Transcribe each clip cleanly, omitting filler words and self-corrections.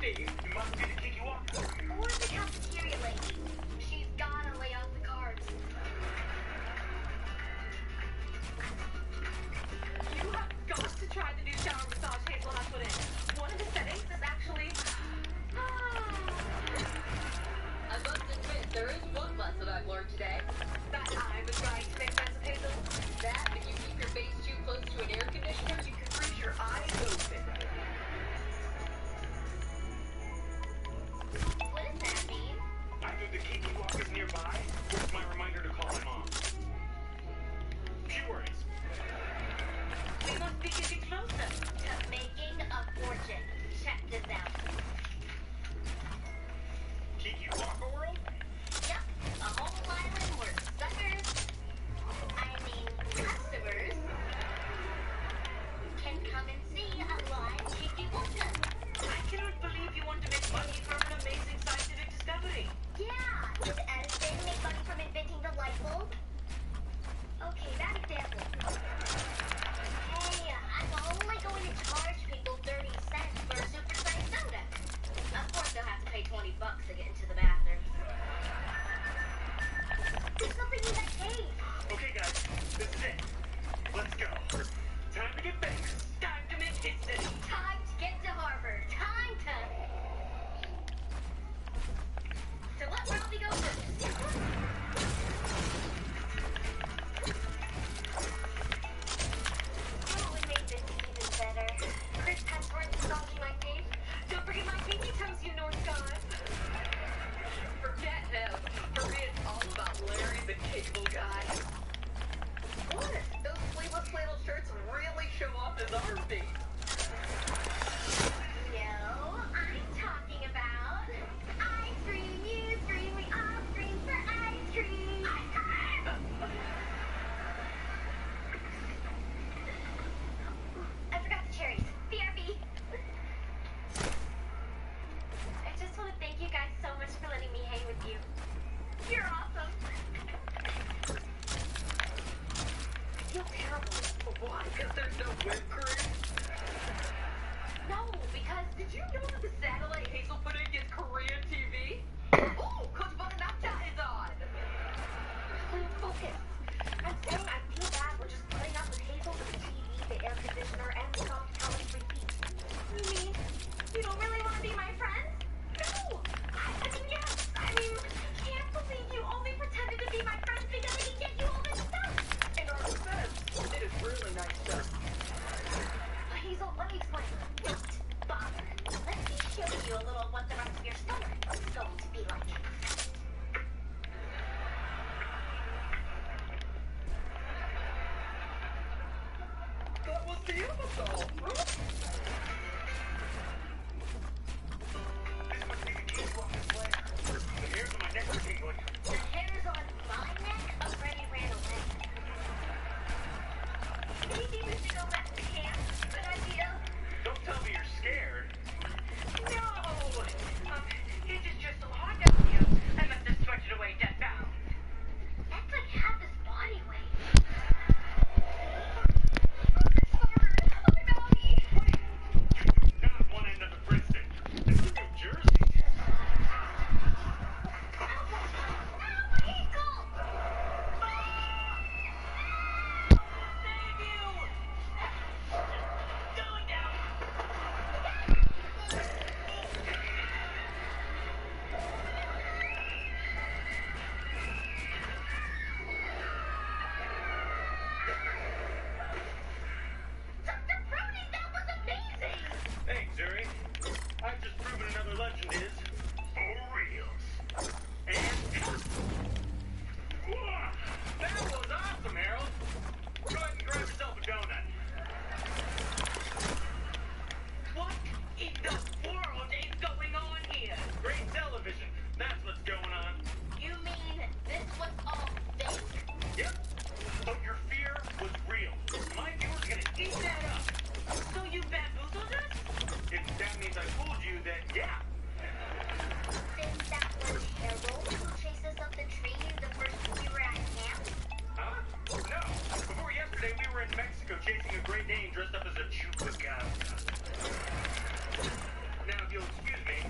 Steve. It must be the Kiki Walker. Or the cafeteria lady. She's gotta lay out the cards. You have got to try the new shower massage Hazel has put in. One of the settings is actually... I must admit, there is one lesson I've learned today. That I was right to make friends with Hazel. That if you keep your face too close to an air conditioner, you can freeze your eyes open. What does that mean? Either the Kiki Walker's nearby, or it's my reminder to call my mom. Few worries. We must be getting closer. To making a fortune. Check this out. Kiki Walker world? Yep, a whole island where suckers, customers, can come and see a live Kiki Walker. I cannot believe you want to make money from an amazing scientific discovery. Yeah, did Edison make money from inventing the light bulb? Okay, bad example. Hey, I'm only going to charge people 30 cents for a super-sized soda. Of course, they'll have to pay 20 bucks to get into the bathroom. There's something in that cave. Okay, guys, this is it. Let's go. Time to get famous. Time to make history. Time to get to Harvard. Time to... So what route we go first? Oh, we made this even better. Chris Hemsworth massaging my face. Don't forget my pinky toes, you North God. Forget him. For me, it's all about Larry the Cable Guy. What? Those sleeveless flannel shirts really show off his armpit. No, I'm talking about ice cream. You scream, we all scream for ice cream. Ice cream! I forgot the cherries. BRB. I just want to thank you guys so much for letting me hang with you. You're awesome. I feel terrible. Why? Because there's no whipped cream? No, because did you know that the satellite Hazel put in gets Korean TV? Oh, Coach Bonanapta is on! Focus. I'm saying I feel bad we're just putting up with Hazel for the TV, the air conditioner, and the soft couch repeat. You mean you don't really want to be my friend? No! I mean, yes. I can't believe you only pretended to be my friend because I can get you all this stuff. In our defense, it is really nice stuff. Hazel, let me explain. Don't bother. Let me show you a little what the rest of your summer is going to be like. That was beautiful. This must be the Kiki Walker's lair. The hairs on my neck are tingling. The hairs on my neck already ran away. Maybe we should go back to camp. Good idea. Don't tell me you're scared. No! It is just so hot down here. I must have sweated away dead bound. That's like half his body weight. Not one end of the Princeton. This is New Jersey. Going down! Dr. Brody, that was amazing! Thanks, Zuri. I've just proven another legend is for reals. And Whoa, that was awesome, Harold. Go ahead and grab yourself a donut. What in the world is going on here? Great television. That's what's going on. You mean this was all fake? Yep. But your fear was real. My viewer's gonna eat that up. So you bamboozled us? If that means I fooled you, then yeah. Then that was Harold who chased us up the tree the first we were at camp? Huh? No. Before yesterday, we were in Mexico chasing a Great Dane dressed up as a chupacabra. Now, if you'll excuse me,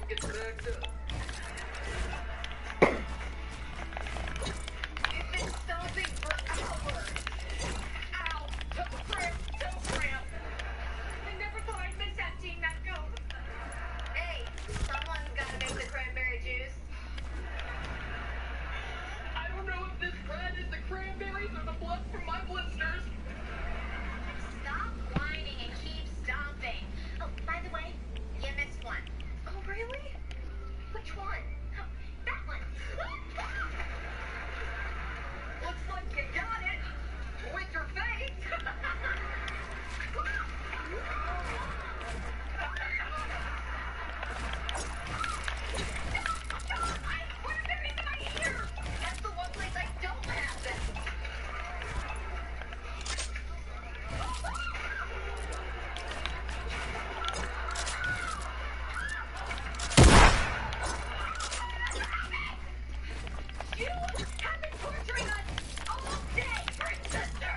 gets backed up. It's been stomping for hours. Ow! Toe cramp! Toe cramp! I never thought I'd miss emptying that goat. Hey, someone's gotta make the cranberry juice. I don't know if this red is the cranberries or the blood from my blisters. Stop whining and keep stomping. Oh, by the way, You missed one. oh really? Which one? Oh, that one. Looks like you got it. With your face. What are there in my ear? That's the one place I don't have them. You have been torturing us all day, Brick sister!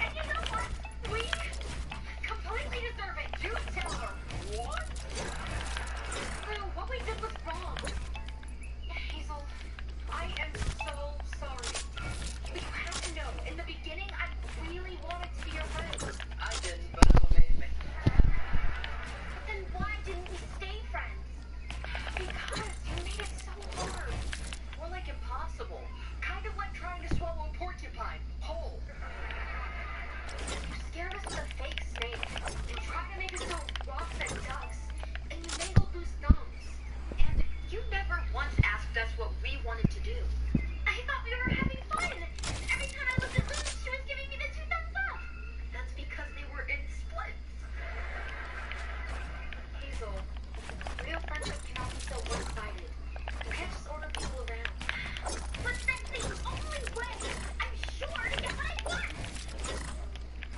And you know what? We completely deserve it. You tell her. What? Lou, what we did was wrong. Hazel, I am so sorry. But you have to know, in the beginning, I really wanted to be your friend. I didn't, but Emma made me. But then why didn't we stay friends? Because you made it so hard. More like impossible. Kind of like trying to swallow a porcupine whole. You scared us with a fake snake. You tried to make us know rocks and ducks. And you mangled loose thumbs. And you never once asked us what we wanted to do. I thought we were having fun. Every time I looked at Lou, she was giving me the 2 thumbs up. That's because they were in splits. Hazel, real friendship cannot be so one-sided. You can't just order people around. But that's the only way I'm sure to get what I want.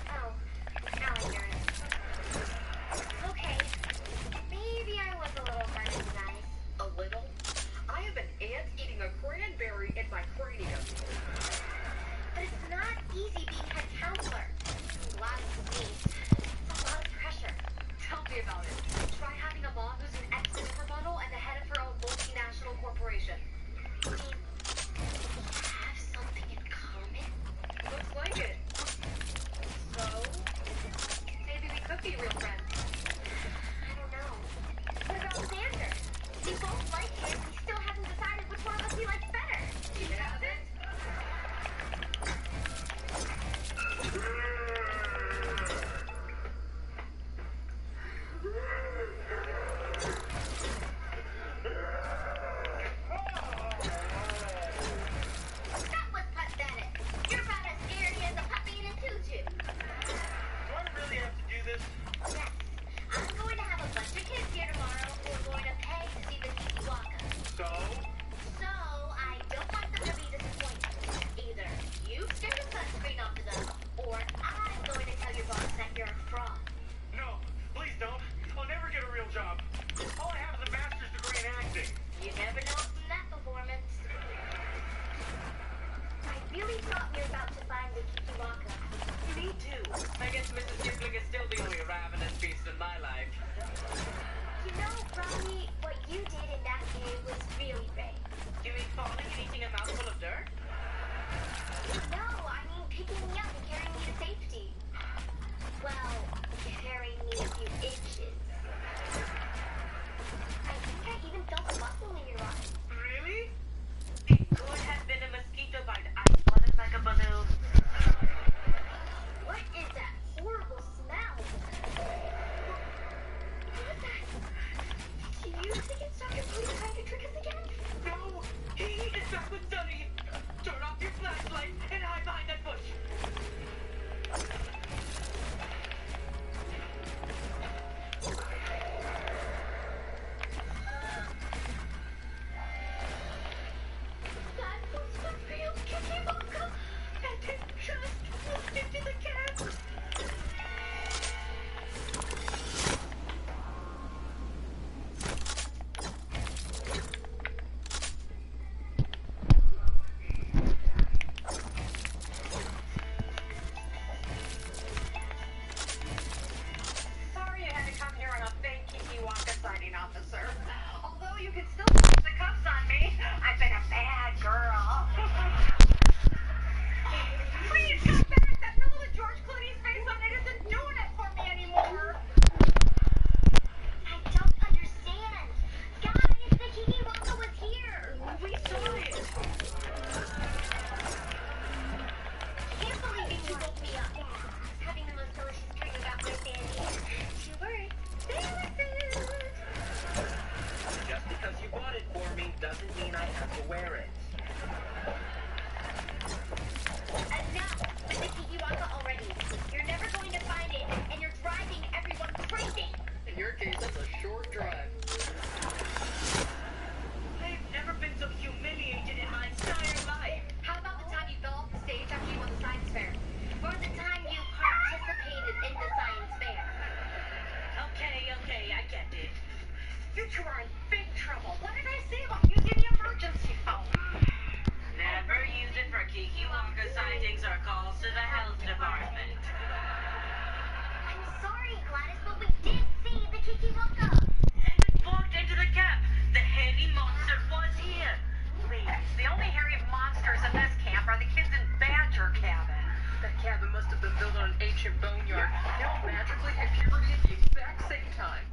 Oh, now I hear it. Okay, maybe I was a little hard on you guys. A little? I have an ant eating a cranberry in my cranium. But it's not easy being head counselor. Lots of needs. It's a lot of pressure. Tell me about it. Try having a mom who's an ex-supermodel and the head of her own multinational corporation. I mean, we have something in common. Looks like it. So, maybe we could be real friends. I don't know. What about Xander? We both like him. We still haven't decided which one of us we like better. You haven't? That was pathetic. You're about as scary as a puppy in a tutu. Do I really have to do this? Yes. I'm going to have a bunch of kids here tomorrow who are going to pay to see the Kikiwaka. So? So, I don't want them to be disappointed. Either you stick a sunscreen onto them, or I'm going to tell your boss that you're a fraud. No, please don't. I'll never get a real job. All I have is a master's degree in acting. You never know from that performance. I really thought we were about to find the Kikiwaka. Me too. I guess Mrs. Kipling is still the only ravenous beast in my life. You know, Ronnie, what you did in that cave was really brave. You mean falling and eating a mouthful of dirt? No, I mean picking me up and carrying me to safety. Well, carrying me a few inches. I think I even felt a muscle in your eye. Really? It could have been a mosquito bite. I swallowed like a balloon. What is that horrible smell? What was that? Did you think it's Dr. Blue trying to trick us again? No! He is back with Sunny! Turn off your flashlight and hide behind that bush! you can still put the cuffs on me. I've been a bad girl. Please come back. That pillow with George Clooney's face on it isn't doing it for me anymore. I don't understand. Guys, the Kiki Waka was here. We saw it. Can't believe it, you woke me up. I was having the most delicious dream about my fanny. Two words. Benefit. Just because you bought it for me doesn't mean I have to wear it. Enough with the Kiki Waka already. You're never going to find it, and you're driving everyone crazy. In your case, that's a short drive. I've never been so humiliated in my entire life. How about the time you fell off the stage after you won the science fair? Or the time you participated in the science fair. Okay, I get it. You two are in big trouble. What did I say about using the emergency phone? Never use it for Kiki Waka sightings or calls to the health department. I'm sorry, Gladys, but we did see the Kiki Waka. And it walked into the cab. The hairy monster was here. Please. The only hairy monsters in this camp are the kids in Badger Cabin. That cabin must have been built on an ancient boneyard. They all magically hit puberty at the exact same time.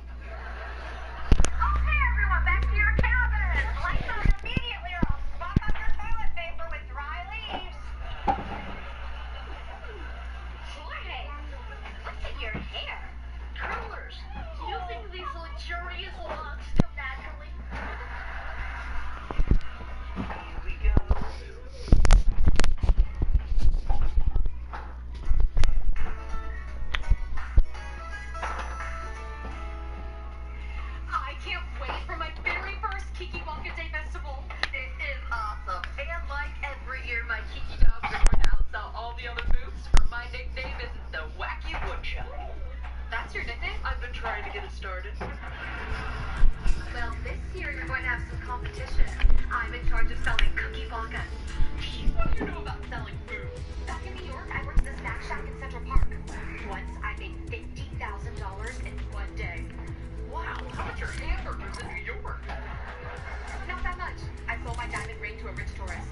Okay, everyone, back to your cabin. Lights out immediately or I'll swap out your toilet paper with dry leaves. Jorge, what's in your hair? Curlers. Do you think these luxurious locks come naturally? Here we go. I can't wait for my very first Kiki Waka Day Festival. It is awesome. And like every year, my Kiki dogs are going to outsell all the other booths, for my nickname is the Wacky Woodchuck. That's your nickname? I've been trying to get it started. Well, this year you're going to have some competition. I'm in charge of selling Cookie Waka. What do you know about selling food? Back in New York, I worked at a snack shack in Central Park. Once I made $50,000 in one day. Wow, how much are hamburgers in New York? Not that much. I sold my diamond ring to a rich tourist.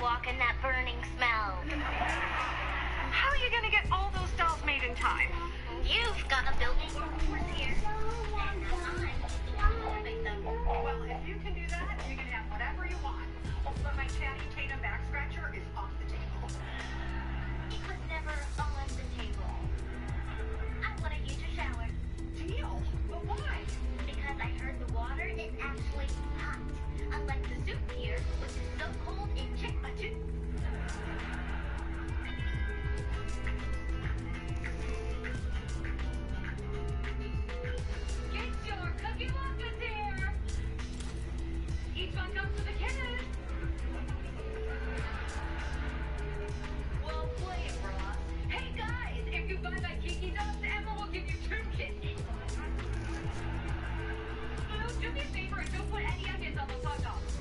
walk and that burning smell. How are you going to get all those dolls made in time? You've got a building workforce here. And I'll make them. Well, if you can do that, you can have whatever you want. But my Channing Tatum back scratcher is off the table. It was never on the table. I wanted you to shower. Deal? But why? Because I heard the water is actually hot. Unlike the soup here, which is so cold it kicked my tooth. Get your cookie lattes here! Each one comes with a kiss. Well played, Ross. Hey guys, if you buy my Kiki Dubs, Emma will give you 2 kisses. Boo, do me a favor and don't put any onions on those hot dogs.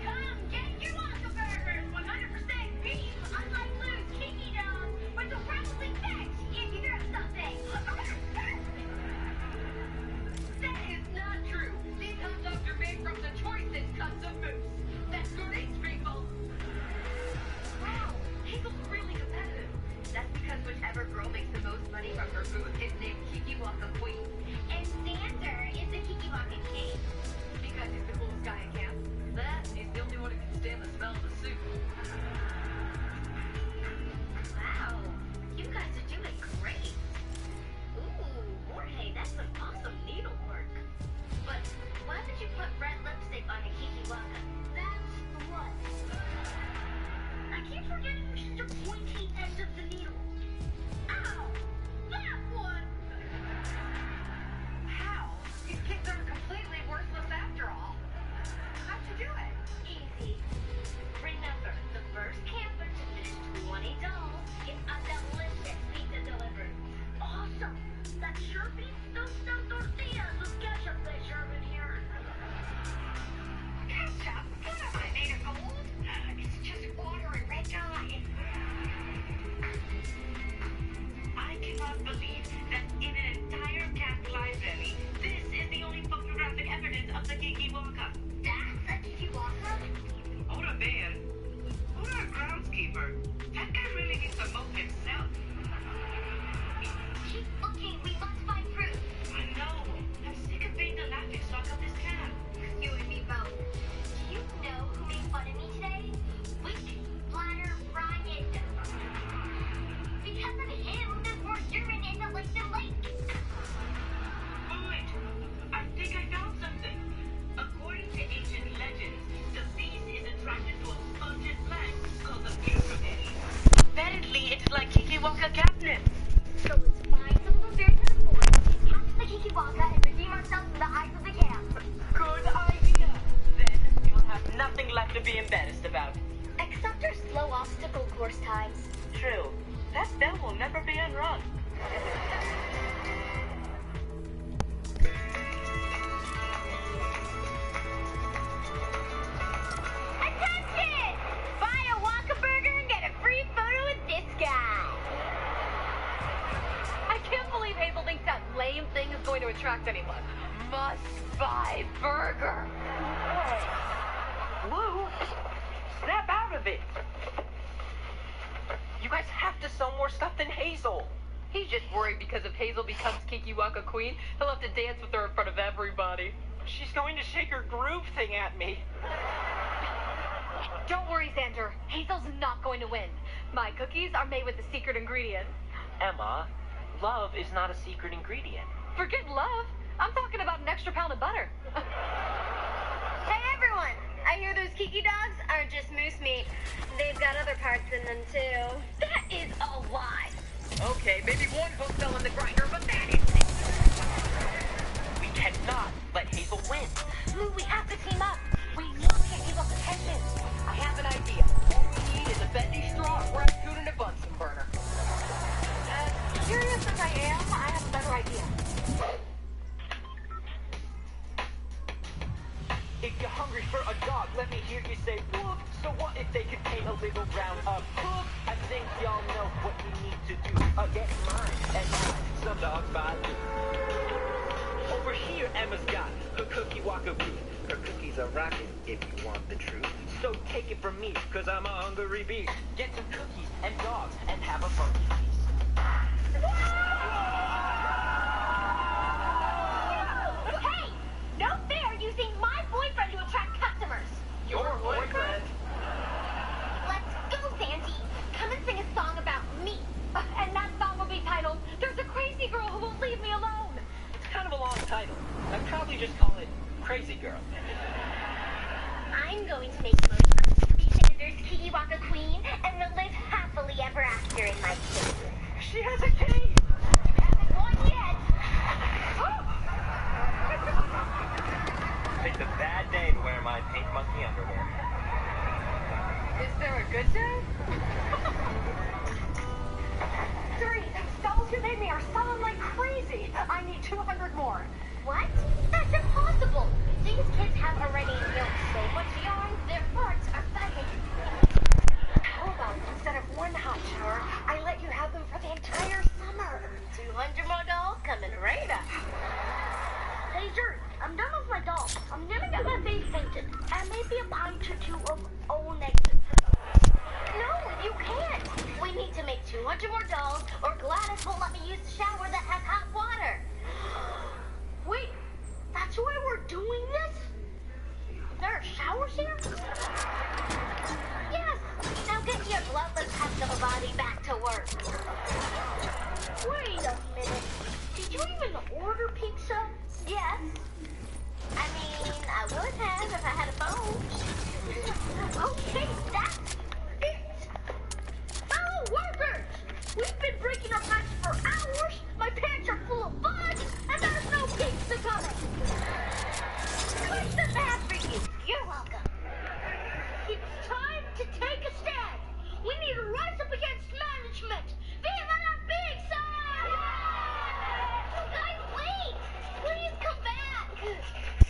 Come get your Waka Burgers, 100% beef, unlike Lou's Kiki Dogs, which will probably fetch if you throw something. That is not true. These hot dogs are made from the cake? Because he's the coolest guy in camp. That, he's the only one who can stand the smell of the soup. Wow, you guys are doing great. Ooh, Jorge, that's some awesome needlework. But why did you put red lipstick on a Kikiwaka? That's what. I keep forgetting the pointy end of the needle. Ow! That one! How? These kids are completely worthless after all. How'd you do it? Easy. Remember, the first camper to finish 20 dolls gets a delicious pizza delivered. Awesome! That sure beats those stuffed tortillas with ketchup they serve in here. Ketchup? What am I made of gold? It's just water and red dye. I cannot believe that in an entire camp library, this is the only photographic evidence of the Kikiwaka. That's a Kikiwaka? Or a bear. Or a groundskeeper. That guy really needs to mow himself. Keep looking, we must find proof. I know. I'm sick of being the laughingstock of this camp. You and me both. Do you know who made fun of me today? Witch Bladder Ryan. Because of him, there's more urine in the lake. Wait, I think I found something. According to ancient legends, the beast is attracted to a pungent plant called the Fucurberry. Apparently, it's like Kikiwaka catnip. So it's fine to move bear to the forest, catch the Kikiwaka, and redeem ourselves in the eyes of the camp. Good idea. Then we will have nothing left to be embarrassed about. Except our slow obstacle course times. True. That bell will never be unrung. Attention! Buy a Waka Burger and get a free photo with this guy. I can't believe Hazel thinks that lame thing is going to attract anyone. Must buy burger. Lou, snap out of it. You guys have to sell more stuff than Hazel. He's just worried because if Hazel becomes Kikiwaka Queen, he'll have to dance with her in front of everybody. She's going to shake her groove thing at me. Don't worry, Xander. Hazel's not going to win. My cookies are made with the secret ingredient. Emma, love is not a secret ingredient. Forget love. I'm talking about an extra pound of butter. Hey everyone! I hear those Kiki dogs aren't just moose meat. They've got other parts in them too. That is a lie. Okay, maybe one hook fell in the grinder, but that is it. We cannot let Hazel win. Lou, we have to team up. We need to get Hazel's attention. I have an idea. All we need is a bendy straw, a raccoon, and a Bunsen burner. As curious as I am, I have a better idea. If you're hungry for a dog, let me hear you say woof. So what if they could paint a little round up hoof? I think y'all know what we need to do. Get mine and mine, some dogs by you. Over here, Emma's got her cookie Waka booth. Her cookies are rockin' if you want the truth. So take it from me, cause I'm a hungry beast. Get some cookies and dogs and have a funky feast. Hey! No fair using my boyfriend to attract customers. Your boyfriend? Let's go, Sandy. Come and sing a song about me. And that song will be titled, There's a Crazy Girl Who Won't Leave Me Alone. It's kind of a long title. I'd probably just call it Crazy Girl. I'm going to make the most of Xander's Kikiwaka Queen and will live happily ever after in my cave. She has a cave! Haven't won yet. Picked a bad day to wear my pink monkey underwear. Is there a good day? Three, those dolls you made me are selling like crazy. I need 200 more. What? That's impossible. These kids have already built so much yarn, their parts are bugging. How about instead of one hot shower, I let you have them for the entire summer? 200 more dolls coming right up. Hey, Jerry, I'm done with my dolls. I'm gonna get my face painted. And maybe a pint or two of O-negative. No, you can't. We need to make 200 more dolls, or Gladys won't let me use the shower that has hot water. Wait, that's why we're doing overshare? Yes. Now get your bloodless husk of a body back to work. Wait a minute. Did you even order pizza? Yes. I mean, I would have if I had a phone. Okay, that's it. Fellow workers, we've been breaking our packs for hours. My pants are full of fudge, and there's no pizza coming. Push the bag for you. You're welcome. It's time to take a stand. We need to rise up against management. Viva la pizza! Guys, wait! Please come back!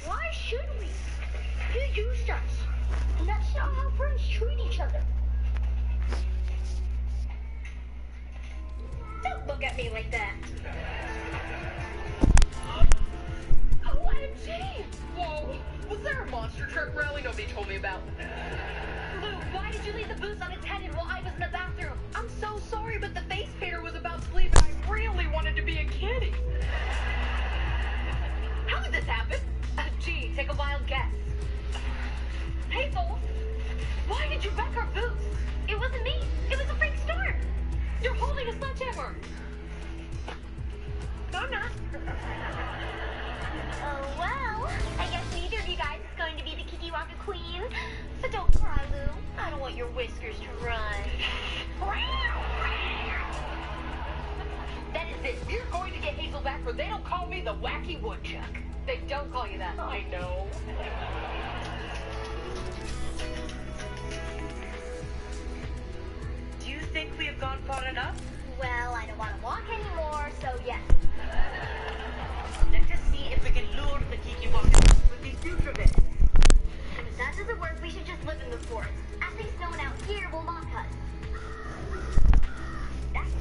Why should we? You used us. And that's not how friends treat each other. Don't look at me like that. OMG! Whoa! Was there a monster truck rally nobody told me about? Lou, why did you leave the booze unattended while I was in the bathroom? I'm so sorry, but the face painter was about to leave and I really wanted to be a kitty. How did this happen? Gee, take a wild guess. Hazel, why did you wreck our boots? It wasn't me. It was a freak storm. You're holding a sledgehammer. No, I'm not. Oh, well, I guess neither of you guys is going to be the Kiki Waka Queen. So don't cry, Lou. I don't want your whiskers to run. That is it. You're going to get Hazel back or they don't call me the Wacky Woodchuck. They don't call you that. I know. Do you think we have gone far enough? Well, I don't want to walk anymore, so yes. Let us see if we can lure the Kiki Waka with these future bits. And if that doesn't work, we should just live in the forest. At least no one out here will mock us. That's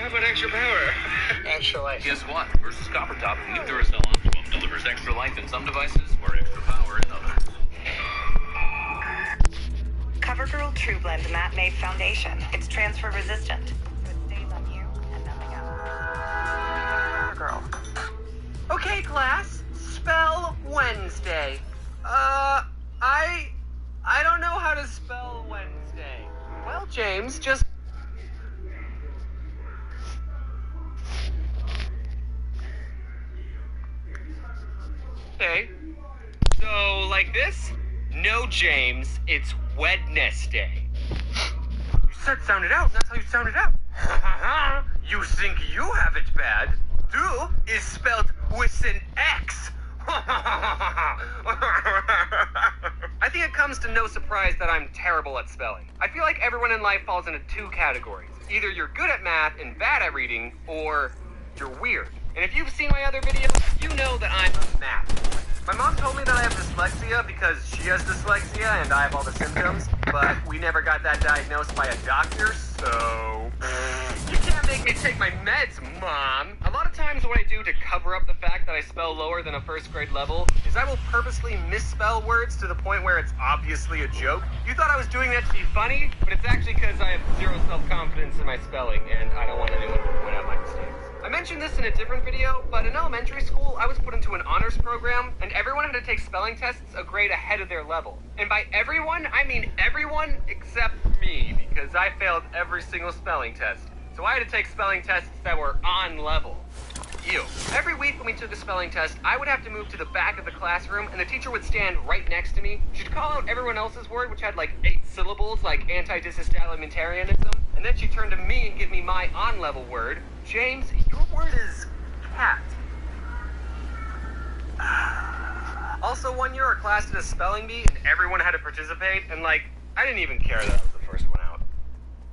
How about extra power? Extra life. Guess what? Versus Coppertop, new Duracell Optimum delivers extra life in some devices or extra power in others. CoverGirl True Blend Matte Made Foundation. It's transfer resistant. So it stays on you and nothing else. CoverGirl. Okay, class. Spell Wednesday? I don't know how to spell Wednesday. Well, James, just... Okay. So, like this? No, James, it's Wednesday. You said sound it out, that's how you sound it out. You think you have it bad? Do is spelled with an X. I think it comes to no surprise that I'm terrible at spelling. I feel like everyone in life falls into two categories. Either you're good at math and bad at reading, or you're weird. And if you've seen my other videos, you know that I'm a math boy. My mom told me that I have dyslexia because she has dyslexia and I have all the symptoms, but we never got that diagnosed by a doctor, so... You can't make me take my meds, Mom! A lot of times what I do to cover up the fact that I spell lower than a first grade level is I will purposely misspell words to the point where it's obviously a joke. You thought I was doing that to be funny, but it's actually because I have zero self-confidence in my spelling and I don't want anyone to point out my mistakes. I mentioned this in a different video, but in elementary school, I was put into an honors program, and everyone had to take spelling tests a grade ahead of their level. And by everyone, I mean everyone except me, because I failed every single spelling test. So I had to take spelling tests that were on level. Ew. Every week when we took a spelling test, I would have to move to the back of the classroom, and the teacher would stand right next to me. She'd call out everyone else's word, which had like 8 syllables, like anti-disestablimentarianism, and then she'd turn to me and give me my on-level word. James, your word is cat. Also, one year our class did a spelling bee, and everyone had to participate, and like, I didn't even care that I was the first one out.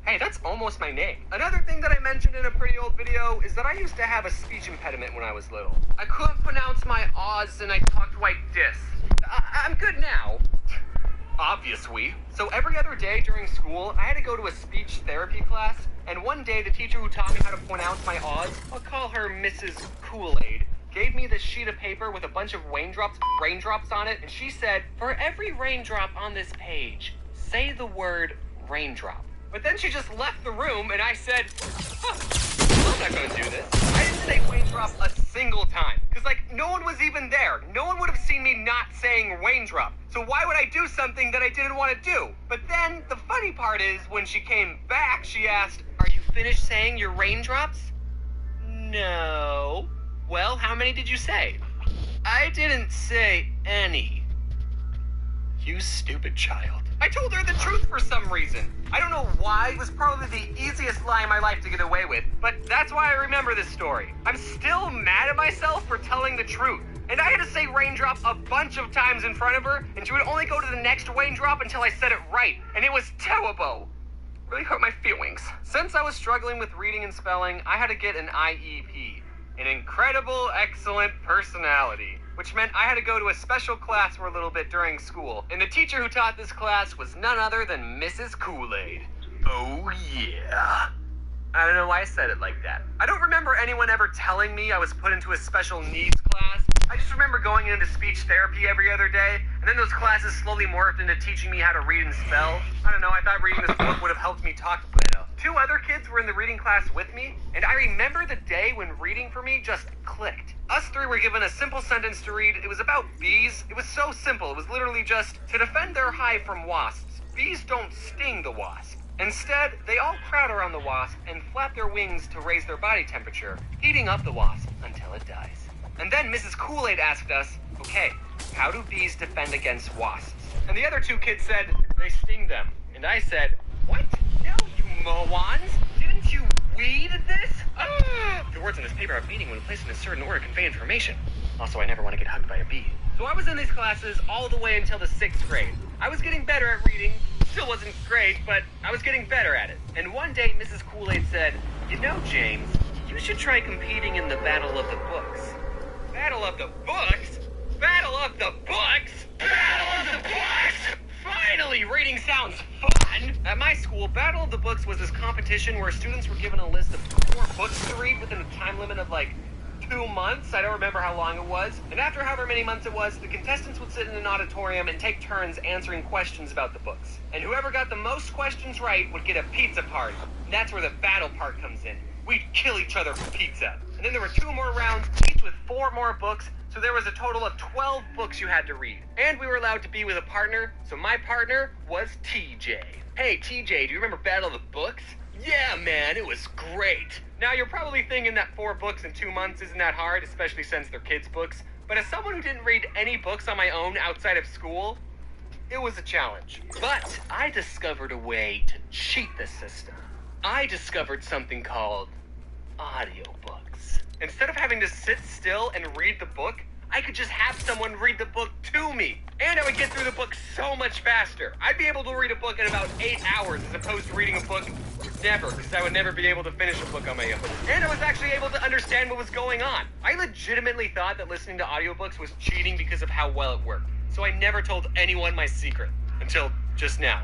Hey, that's almost my name. Another thing that I mentioned in a pretty old video is that I used to have a speech impediment when I was little. I couldn't pronounce my O's and I talked like this. I'm good now. Obviously. So every other day during school, I had to go to a speech therapy class, and one day the teacher who taught me how to pronounce my O's, I'll call her Mrs. Kool-Aid, gave me this sheet of paper with a bunch of raindrops on it, and she said, for every raindrop on this page, say the word raindrop. But then she just left the room, and I said, I'm not gonna do this. I didn't say raindrop a single time, because, like, no one was even there. No one would have seen me not saying raindrop. So why would I do something that I didn't want to do? But then, the funny part is, when she came back, she asked, are you finished saying your raindrops? No. Well, how many did you say? I didn't say any. You stupid child. I told her the truth for some reason. I don't know why. It was probably the easiest lie in my life to get away with, but that's why I remember this story. I'm still mad at myself for telling the truth. And I had to say raindrop a bunch of times in front of her, and she would only go to the next raindrop until I said it right. And it was terrible. Really hurt my feelings. Since I was struggling with reading and spelling, I had to get an IEP. An incredible, excellent personality. Which meant I had to go to a special class for a little bit during school. And the teacher who taught this class was none other than Mrs. Kool-Aid. Oh yeah. I don't know why I said it like that. I don't remember anyone ever telling me I was put into a special needs class. I just remember going into speech therapy every other day, and then those classes slowly morphed into teaching me how to read and spell. I don't know, I thought reading this book would have helped me talk better. 2 other kids were in the reading class with me, and I remember the day when reading for me just clicked. Us 3 were given a simple sentence to read. It was about bees. It was so simple. It was literally just, to defend their hive from wasps, bees don't sting the wasp. Instead, they all crowd around the wasp and flap their wings to raise their body temperature, heating up the wasp until it dies. And then Mrs. Kool-Aid asked us, okay, how do bees defend against wasps? And the other 2 kids said, they sting them. And I said, what? No, you morons! Didn't you read this? The words on this paper have meaning when placed in a certain order convey information. Also, I never want to get hugged by a bee. So I was in these classes all the way until the 6th grade. I was getting better at reading. Still wasn't great, but I was getting better at it. And one day, Mrs. Kool-Aid said, you know, James, you should try competing in the Battle of the Books. Battle of the Books? Battle of the Books? Battle of the Books! Finally, reading sounds fun! At my school, Battle of the Books was this competition where students were given a list of 4 books to read within a time limit of like 2 months. I don't remember how long it was. And after however many months it was, the contestants would sit in an auditorium and take turns answering questions about the books. And whoever got the most questions right would get a pizza party. And that's where the battle part comes in. We'd kill each other for pizza. And then there were 2 more rounds, each with 4 more books, So there was a total of 12 books you had to read. And we were allowed to be with a partner, so my partner was TJ. Hey, TJ, do you remember Battle of the Books? Yeah, man, it was great. Now, you're probably thinking that 4 books in 2 months isn't that hard, especially since they're kids' books. But as someone who didn't read any books on my own outside of school, it was a challenge. But I discovered a way to cheat the system. I discovered something called audiobooks. Instead of having to sit still and read the book, I could just have someone read the book to me. And I would get through the book so much faster. I'd be able to read a book in about 8 hours as opposed to reading a book never, because I would never be able to finish a book on my own. And I was actually able to understand what was going on. I legitimately thought that listening to audiobooks was cheating because of how well it worked. So I never told anyone my secret. Until just now.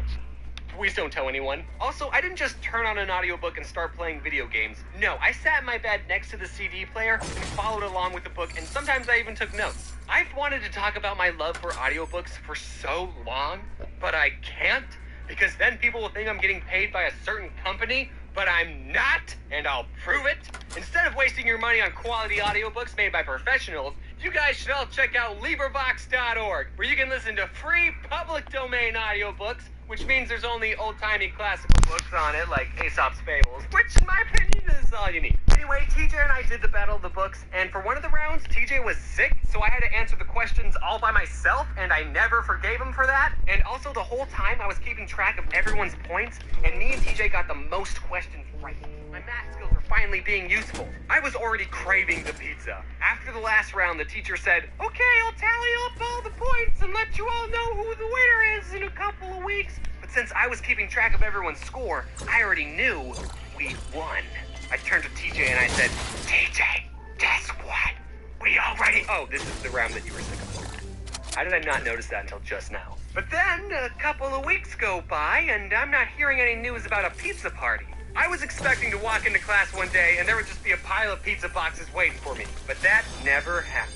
Please don't tell anyone. Also, I didn't just turn on an audiobook and start playing video games. No, I sat in my bed next to the CD player and followed along with the book, and sometimes I even took notes. I've wanted to talk about my love for audiobooks for so long, but I can't, because then people will think I'm getting paid by a certain company, but I'm not, and I'll prove it. Instead of wasting your money on quality audiobooks made by professionals, you guys should all check out LibriVox.org, where you can listen to free public domain audiobooks, which means there's only old-timey classical books on it, like Aesop's Fables, which, in my opinion, is all you need. Anyway, TJ and I did the Battle of the Books, and for one of the rounds, TJ was sick, so I had to answer the questions all by myself, and I never forgave him for that. And also, the whole time, I was keeping track of everyone's points, and me and TJ got the most questions right. My math skills are finally being useful. I was already craving the pizza. After the last round, the teacher said, "Okay, I'll tally up all the points and let you all know who the winner is in a couple of weeks." But since I was keeping track of everyone's score, I already knew we won. I turned to TJ and I said, "TJ, guess what? We already..." Oh, this is the round that you were sick of. How did I not notice that until just now? But then, a couple of weeks go by, and I'm not hearing any news about a pizza party. I was expecting to walk into class one day and there would just be a pile of pizza boxes waiting for me, but that never happened.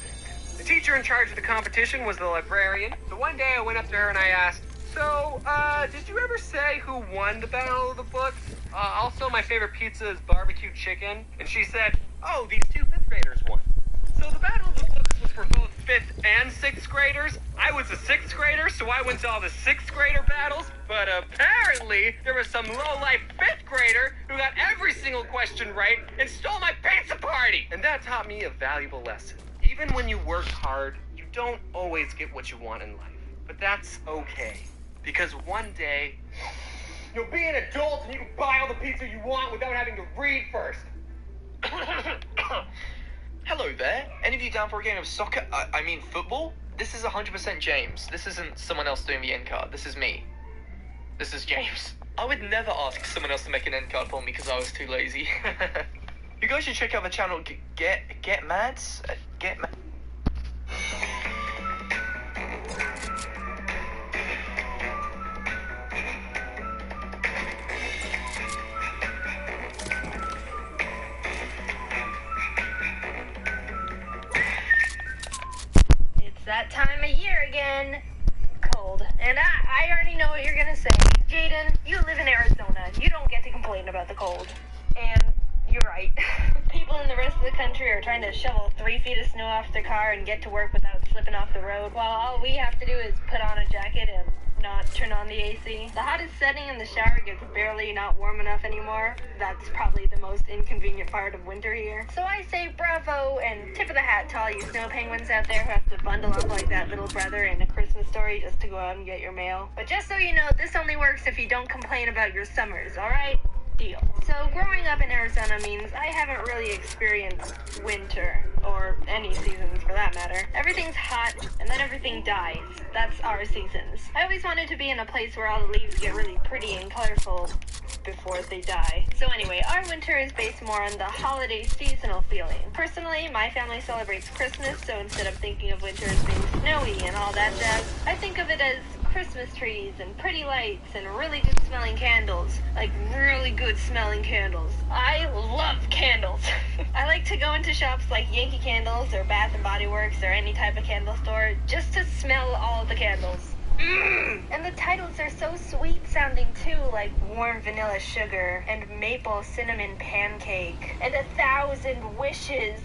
The teacher in charge of the competition was the librarian, so one day I went up to her and I asked, "So, did you ever say who won the Battle of the Books? Also, my favorite pizza is barbecue chicken." And she said, "Oh, these 2 5th graders won." So the Battle of the Books was for both 5th and 6th graders. I was a 6th grader, so I went to all the 6th grader battles, but apparently there was some low-life 5th grader who got every single question right and stole my pizza party. And that taught me a valuable lesson. Even when you work hard, you don't always get what you want in life. But that's okay, because one day you'll be an adult and you can buy all the pizza you want without having to read first. Hello there. Any of you down for a game of soccer? I mean football? This is 100% James. This isn't someone else doing the end card. This is me. This is James. I would never ask someone else to make an end card for me because I was too lazy. You guys should check out the channel Get Mads? Get Mad. That time of year again. Cold. And I already know what you're gonna say. Jaden, you live in Arizona. You don't get to complain about the cold. And you're right. People in the rest of the country are trying to shovel 3 feet of snow off their car and get to work without slipping off the road, while all we have to do is put on a jacket and not turn on the AC. The hottest setting in the shower gets barely not warm enough anymore. That's probably the most inconvenient part of winter here. So I say bravo and tip of the hat to all you snow penguins out there who have to bundle up like that little brother in A Christmas Story just to go out and get your mail. But just so you know, this only works if you don't complain about your summers, alright? Deal. So growing up in Arizona means I haven't really experienced winter, or any seasons for that matter. Everything's hot, and then everything dies. That's our seasons. I always wanted to be in a place where all the leaves get really pretty and colorful before they die. So anyway, our winter is based more on the holiday seasonal feeling. Personally, my family celebrates Christmas, so instead of thinking of winter as being snowy and all that jazz, I think of it as Christmas trees and pretty lights and really good smelling candles. Like really good smelling candles. I love candles. I like to go into shops like Yankee Candles or Bath and Body Works or any type of candle store just to smell all of the candles. And the titles are so sweet sounding too, like Warm Vanilla Sugar and Maple Cinnamon Pancake and 1,000 Wishes.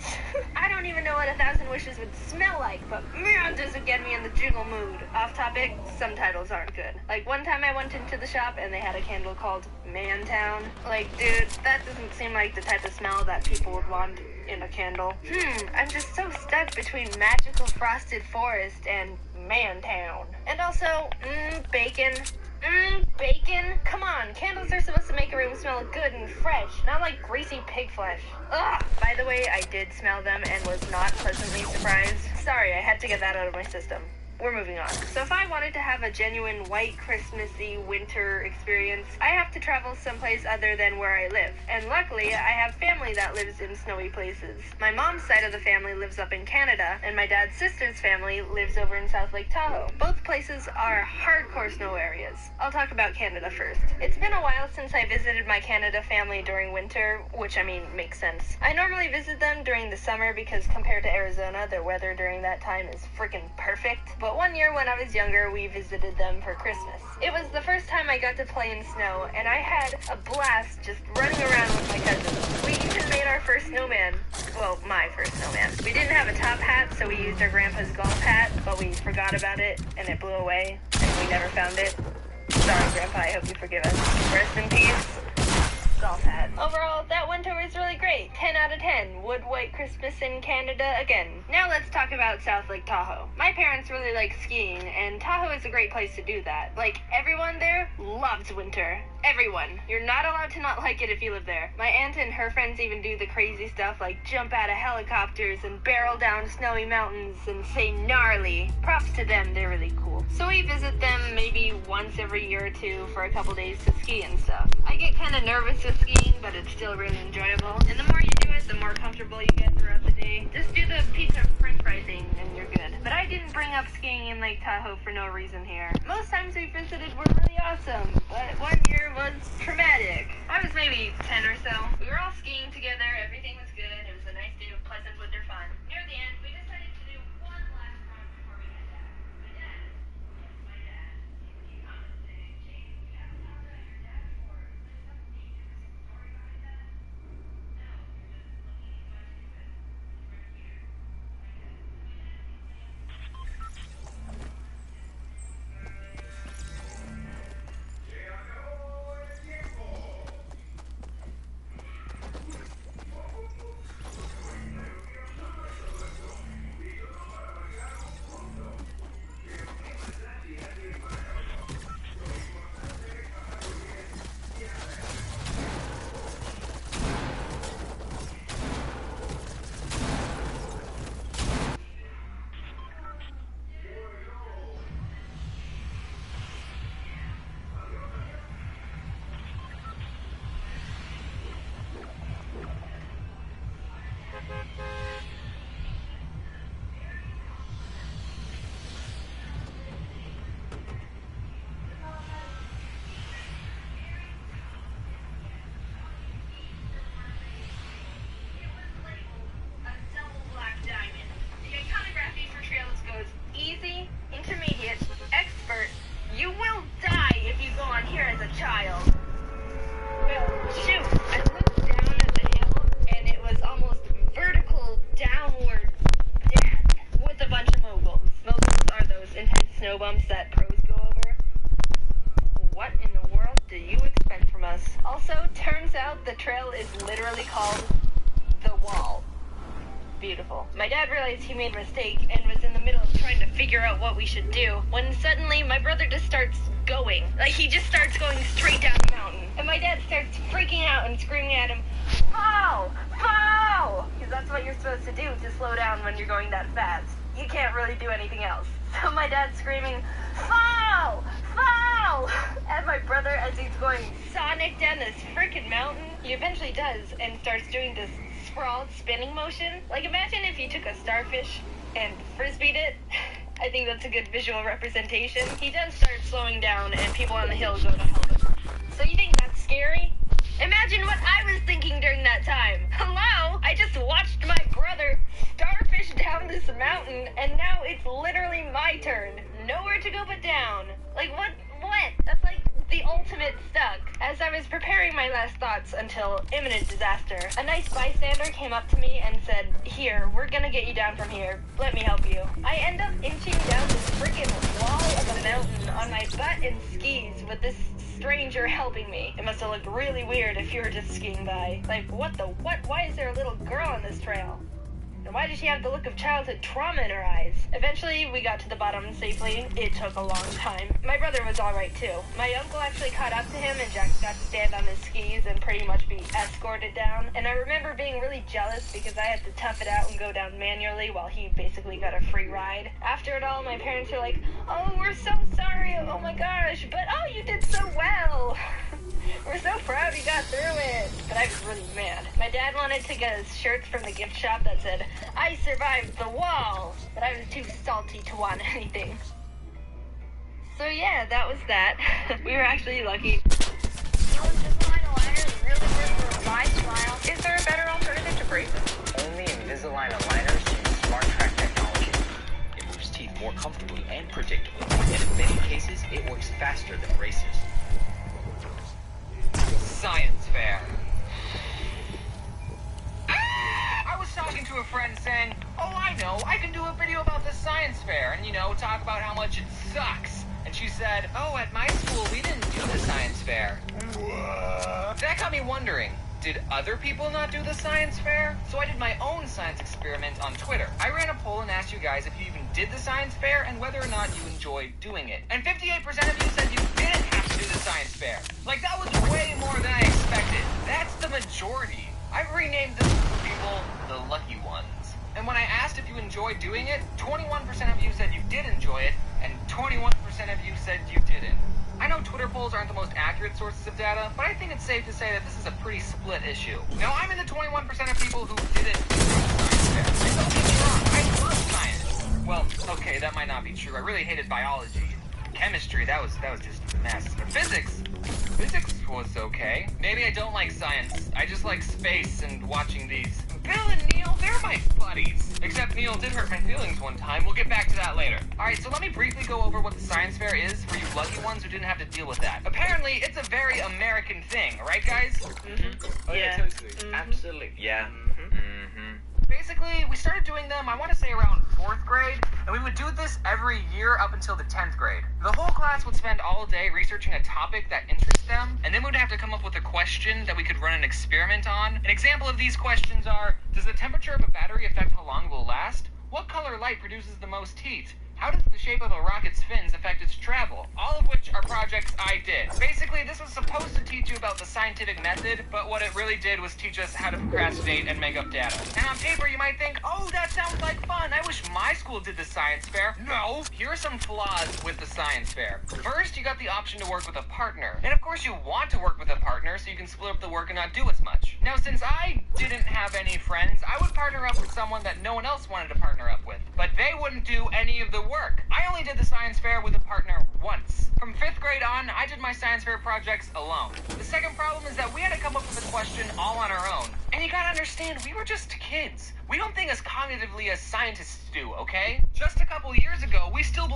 I don't even know what 1,000 Wishes would smell like, but man, does it get me in the jiggle mood. Off topic, some titles aren't good. Like one time I went into the shop and they had a candle called Mantown. Like, dude, that doesn't seem like the type of smell that people would want in a candle. I'm just so stuck between Magical Frosted Forest and Mantown. And also, bacon. Bacon? Come on, candles are supposed to make a room smell good and fresh, not like greasy pig flesh. Ugh! By the way, I did smell them and was not pleasantly surprised. Sorry, I had to get that out of my system. We're moving on. So if I wanted to have a genuine white Christmassy winter experience, I have to travel someplace other than where I live. And luckily, I have family that lives in snowy places. My mom's side of the family lives up in Canada, and my dad's sister's family lives over in South Lake Tahoe. Both places are hardcore snow areas. I'll talk about Canada first. It's been a while since I visited my Canada family during winter, which I mean makes sense. I normally visit them during the summer because compared to Arizona, their weather during that time is freaking perfect. But one year when I was younger, we visited them for Christmas. It was the first time I got to play in snow, and I had a blast just running around with my cousins. We even made our first snowman. Well, my first snowman. We didn't have a top hat, so we used our grandpa's golf hat, but we forgot about it, and it blew away, and we never found it. Sorry, Grandpa, I hope you forgive us. Rest in peace. Golf hat. Overall, that winter was really great. 10 out of 10. Would white Christmas in Canada again. Now let's talk about South Lake Tahoe. My parents really like skiing, and Tahoe is a great place to do that. Like, everyone there loves winter. Everyone. You're not allowed to not like it if you live there. My aunt and her friends even do the crazy stuff like jump out of helicopters and barrel down snowy mountains and say gnarly. Props to them, they're really cool. So we visit them maybe once every year or two for a couple days to ski and stuff. I get kind of nervous with skiing, but it's still really enjoyable. And the more you do it, the more comfortable you get throughout the day. Just do the pizza french fry thing and you're good. But I didn't bring up skiing in Lake Tahoe for no reason here. Most times we visited were really awesome, but one year was traumatic. I was maybe 10 or so. We were all skiing together, everything was good, it was a nice day of pleasant winter fun. Near the end, we decided to do one last run before we head back. My dad, he comes and says, James, you haven't talked about your dad before. Is there something deep in the story behind that? No, you're just looking so stupid. Right here. Snow bumps that pros go over. What in the world do you expect from us? Also, turns out the trail is literally called The Wall. Beautiful. My dad realized he made a mistake and was in the middle of trying to figure out what we should do when suddenly my brother just starts going. Like, he just starts going straight down the mountain. And my dad starts freaking out and screaming at him, "Fall! Fall!" Because that's what you're supposed to do to slow down when you're going that fast. You can't really do anything else. So my dad's screaming, "Fall! Fall!" at my brother as he's going sonic down this freaking mountain. He eventually does and starts doing this sprawled spinning motion. Like, imagine if you took a starfish and frisbeed it. I think that's a good visual representation. He does start slowing down and people on the hill go to help him. So you think that's scary? Imagine what I was thinking during that time. Hello? I just watched my brother starfish down this mountain, and now it's literally my turn. nowhere to go but down. Like, what? That's like the ultimate stuck. As I was preparing my last thoughts until imminent disaster, a nice bystander came up to me and said, "Here, we're gonna get you down from here. Let me help you." I end up inching down this freaking wall of a mountain on my butt and skis with this stranger helping me. It must have looked really weird if you were just skiing by. Like, what? Why is there a little girl on this trail? And why did she have the look of childhood trauma in her eyes? Eventually, we got to the bottom safely. It took a long time. My brother was alright too. My uncle actually caught up to him and Jack got to stand on his skis and pretty much be escorted down. And I remember being really jealous because I had to tough it out and go down manually while he basically got a free ride. After it all, my parents were like, "Oh, we're so sorry. Oh my gosh. But oh, you did so well." We're so proud you got through it. But I was really mad. My dad wanted to get us shirts from the gift shop that said, "I survived the wall," but I was too salty to want anything. So yeah, that was that. We were actually lucky. You Invisalign aligners really work for a wide smile. Is there a better alternative to braces? Only Invisalign aligners use Smart Track technology. It moves teeth more comfortably and predictably, and in many cases, it works faster than braces. Science fair. I was talking to a friend saying, "Oh, I know, I can do a video about the science fair and, talk about how much it sucks." And she said, "Oh, at my school, we didn't do the science fair." What? That got me wondering, did other people not do the science fair? So I did my own science experiment on Twitter. I ran a poll and asked you guys if you even did the science fair and whether or not you enjoyed doing it. And 58% of you said you didn't have to do the science fair. Like, that was way more than I expected. That's the majority. I've renamed this group of people the lucky ones. And when I asked if you enjoyed doing it, 21% of you said you did enjoy it, and 21% of you said you didn't. I know Twitter polls aren't the most accurate sources of data, but I think it's safe to say that this is a pretty split issue. Now, I'm in the 21% of people who didn't do the science fair. And don't get me wrong, I love science. Well, okay, that might not be true. I really hated biology. Chemistry, that was just a mess. Physics was okay. Maybe I don't like science. I just like space and watching these. Bill and Neil, they're my buddies. Except Neil did hurt my feelings one time. We'll get back to that later. Alright, so let me briefly go over what the science fair is for you lucky ones who didn't have to deal with that. Apparently, it's a very American thing, right guys? Oh yeah, totally. Absolutely. Yeah. Basically, we started doing them, I want to say around 4th grade, and we would do this every year up until the 10th grade. The whole class would spend all day researching a topic that interests them, and then we would have to come up with a question that we could run an experiment on. An example of these questions are, does the temperature of a battery affect how long it will last? What color light produces the most heat? How does the shape of a rocket's fins affect its travel? All of which are projects I did. Basically, this was supposed to teach you about the scientific method, but what it really did was teach us how to procrastinate and make up data. And on paper, you might think, oh, that sounds like fun. I wish my school did the science fair. No! Here are some flaws with the science fair. First, you got the option to work with a partner. And of course, you want to work with a partner so you can split up the work and not do as much. Now, since I didn't have any friends, I would partner up with someone that no one else wanted to partner up with. But they wouldn't do any of the work. I only did the science fair with a partner once. From 5th grade on, I did my science fair projects alone. The second problem is that we had to come up with a question all on our own. And you gotta understand, we were just kids. We don't think as cognitively as scientists do, okay? Just a couple years ago, we still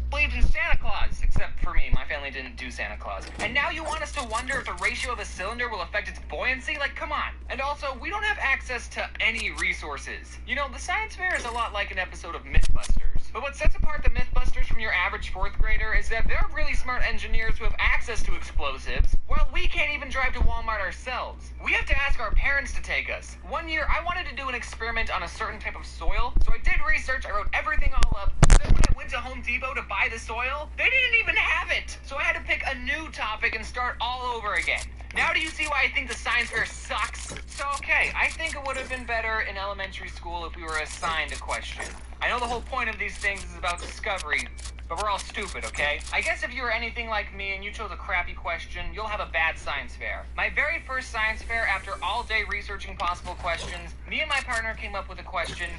believed in Santa Claus, except for me, my family didn't do Santa Claus. And now you want us to wonder if the ratio of a cylinder will affect its buoyancy? Like, come on. And also, we don't have access to any resources. The science fair is a lot like an episode of Mythbusters. But what sets apart the Mythbusters from your average 4th grader is that they're really smart engineers who have access to explosives, while we can't even drive to Walmart ourselves. We have to ask our parents to take us. One year, I wanted to do an experiment on a certain type of soil, so I did research, I wrote everything all up. Then when I went to Home Depot to buy the soil, they didn't even have it! So I had to pick a new topic and start all over again. Now do you see why I think the science fair sucks? So okay, I think it would have been better in elementary school if we were assigned a question. I know the whole point of these things is about discovery, but we're all stupid, okay? I guess if you were anything like me and you chose a crappy question, you'll have a bad science fair. My very first science fair, after all day researching possible questions, me and my partner came up with a question,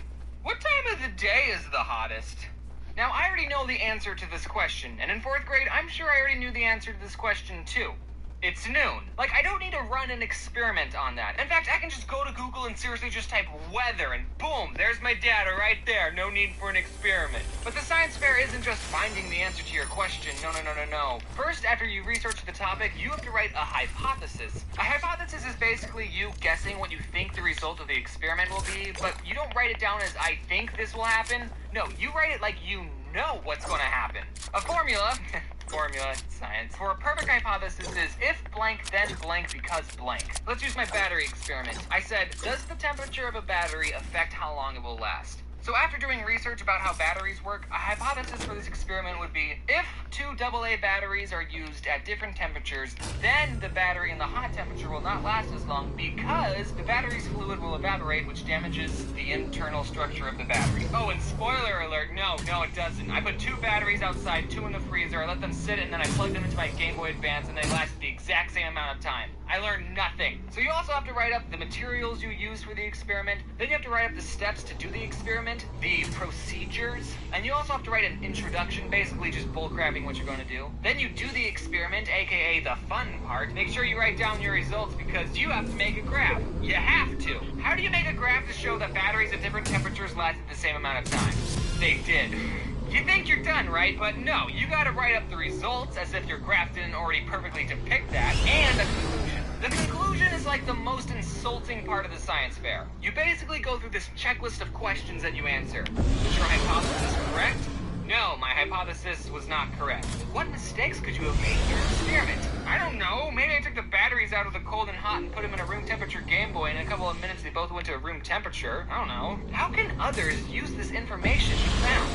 what time of the day is the hottest? Now, I already know the answer to this question, and in 4th grade, I'm sure I already knew the answer to this question too. It's noon. Like, I don't need to run an experiment on that. In fact, I can just go to Google and seriously just type weather, and boom, there's my data right there. No need for an experiment. But the science fair isn't just finding the answer to your question. No. First, after you research the topic, you have to write a hypothesis. A hypothesis is basically you guessing what you think the result of the experiment will be, but you don't write it down as I think this will happen. No, you write it like you know what's going to happen. A formula science, for a perfect hypothesis is if blank then blank because blank. Let's use my battery experiment. I said, does the temperature of a battery affect how long it will last? So after doing research about how batteries work, a hypothesis for this experiment would be, if two AA batteries are used at different temperatures, then the battery in the hot temperature will not last as long because the battery's fluid will evaporate, which damages the internal structure of the battery. Oh, and spoiler alert, no, it doesn't. I put 2 batteries outside, 2 in the freezer, I let them sit, and then I plugged them into my Game Boy Advance, and they lasted the exact same amount of time. I learned nothing. So you also have to write up the materials you use for the experiment, then you have to write up the steps to do the experiment, the procedures, and you also have to write an introduction, basically just bullcrapping what you're going to do. Then you do the experiment, aka the fun part. Make sure you write down your results because you have to make a graph. You have to. How do you make a graph to show that batteries at different temperatures lasted the same amount of time? They did. You think you're done, right? But no, you gotta write up the results as if your graph didn't already perfectly depict that, and the conclusion. The conclusion is like the most insulting part of the science fair. You basically go through this checklist of questions that you answer. Was your hypothesis correct? No, my hypothesis was not correct. What mistakes could you have made in your experiment? I don't know. Maybe I took the batteries out of the cold and hot and put them in a room temperature Game Boy, and in a couple of minutes they both went to room temperature. I don't know. How can others use this information you found?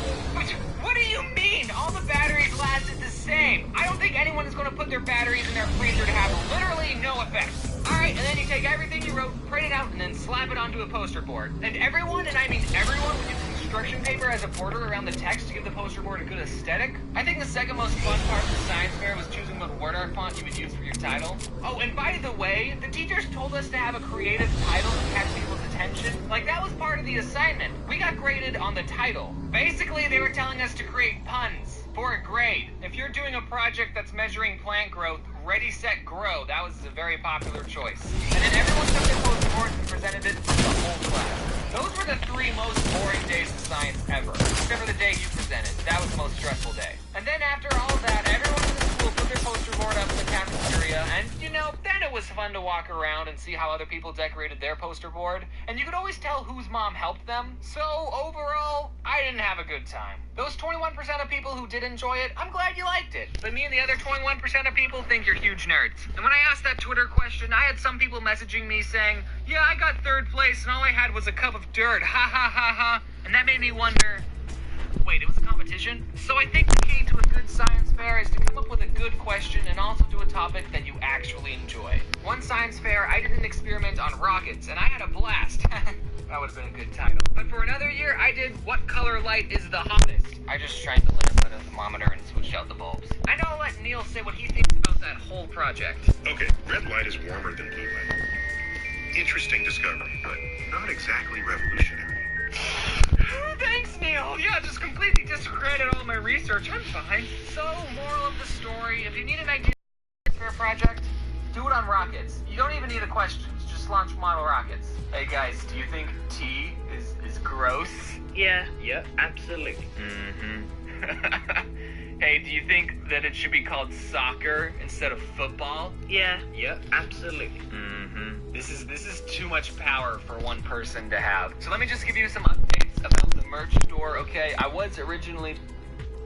What do you mean? All the batteries lasted the same. I don't think anyone is going to put their batteries in their freezer to have literally no effect. Alright, and then you take everything you wrote, print it out, and then slap it onto a poster board. And everyone, and I mean everyone, would use construction paper as a border around the text to give the poster board a good aesthetic. I think the second most fun part of the science fair was choosing what word art font you would use for your title. Oh, and by the way, the teachers told us to have a creative title to catch people's attention. Like, that was part of the assignment. We got graded on the title. Basically, they were telling us to create puns for a grade. If you're doing a project that's measuring plant growth, Ready, Set, Grow, that was a very popular choice. And then everyone took their poster boards and presented it to the whole class. Those were the 3 most boring days of science ever, except for the day you presented. That was the most stressful day. And then after all of that, everyone in the school put their poster board up in the cafeteria, and then it was fun to walk around and see how other people decorated their poster board, and you could always tell whose mom helped them. So overall, I didn't have a good time. Those 21% of people who did enjoy it, I'm glad you liked it. But me and the other 21% of people think you're huge nerds. And when I asked that Twitter question, I had some people messaging me saying, yeah, I got 3rd place and all I had was a cup of dirt, ha ha ha ha. And that made me wonder, wait, it was a competition? So I think the key to a good science fair is to come up with a good question and also do a topic that you actually enjoy. One science fair, I did an experiment on rockets, and I had a blast. That would have been a good title. But for another year, I did What Color Light is the Hottest? I just tried to learn about a thermometer and switched out the bulbs. I know I'll let Neil say what he thinks about that whole project. Okay, red light is warmer than blue light. Interesting discovery, but not exactly revolutionary. Thanks, Neil. Yeah, just completely discredit all my research. I'm fine. So, moral of the story, if you need an idea for a project, do it on rockets. You don't even need a question. Just launch model rockets. Hey guys, do you think tea is gross? Yeah, absolutely. Hey, do you think that it should be called soccer instead of football? Yeah, absolutely. This is too much power for one person to have. So let me just give you some updates about the merch store, okay? I was originally...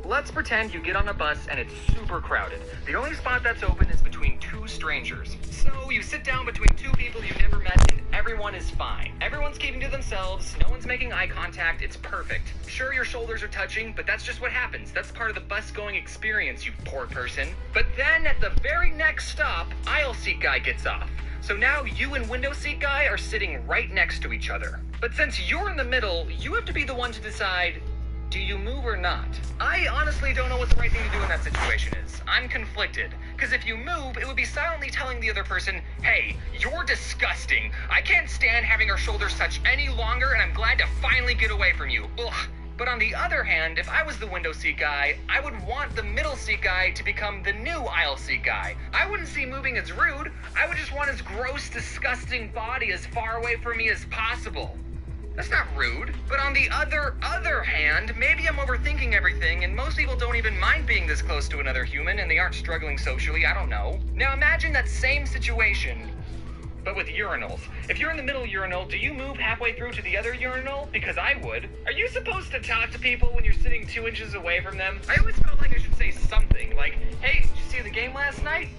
Let's pretend you get on a bus and it's super crowded. The only spot that's open is between 2 strangers. So you sit down between 2 people you've never met and everyone is fine. Everyone's keeping to themselves, no one's making eye contact, it's perfect. Sure, your shoulders are touching, but that's just what happens. That's part of the bus-going experience, you poor person. But then at the very next stop, aisle seat guy gets off. So now you and window seat guy are sitting right next to each other. But since you're in the middle, you have to be the one to decide, do you move or not? I honestly don't know what the right thing to do in that situation is. I'm conflicted. Because if you move, it would be silently telling the other person, hey, you're disgusting. I can't stand having our shoulders touch any longer, and I'm glad to finally get away from you. Ugh. But on the other hand, if I was the window seat guy, I would want the middle seat guy to become the new aisle seat guy. I wouldn't see moving as rude. I would just want his gross, disgusting body as far away from me as possible. That's not rude. But on the other hand, maybe I'm overthinking everything, and most people don't even mind being this close to another human, and they aren't struggling socially, I don't know. Now imagine that same situation, but with urinals. If you're in the middle urinal, do you move halfway through to the other urinal? Because I would. Are you supposed to talk to people when you're sitting 2 inches away from them? I always felt like I should say something, like, hey, did you see the game last night?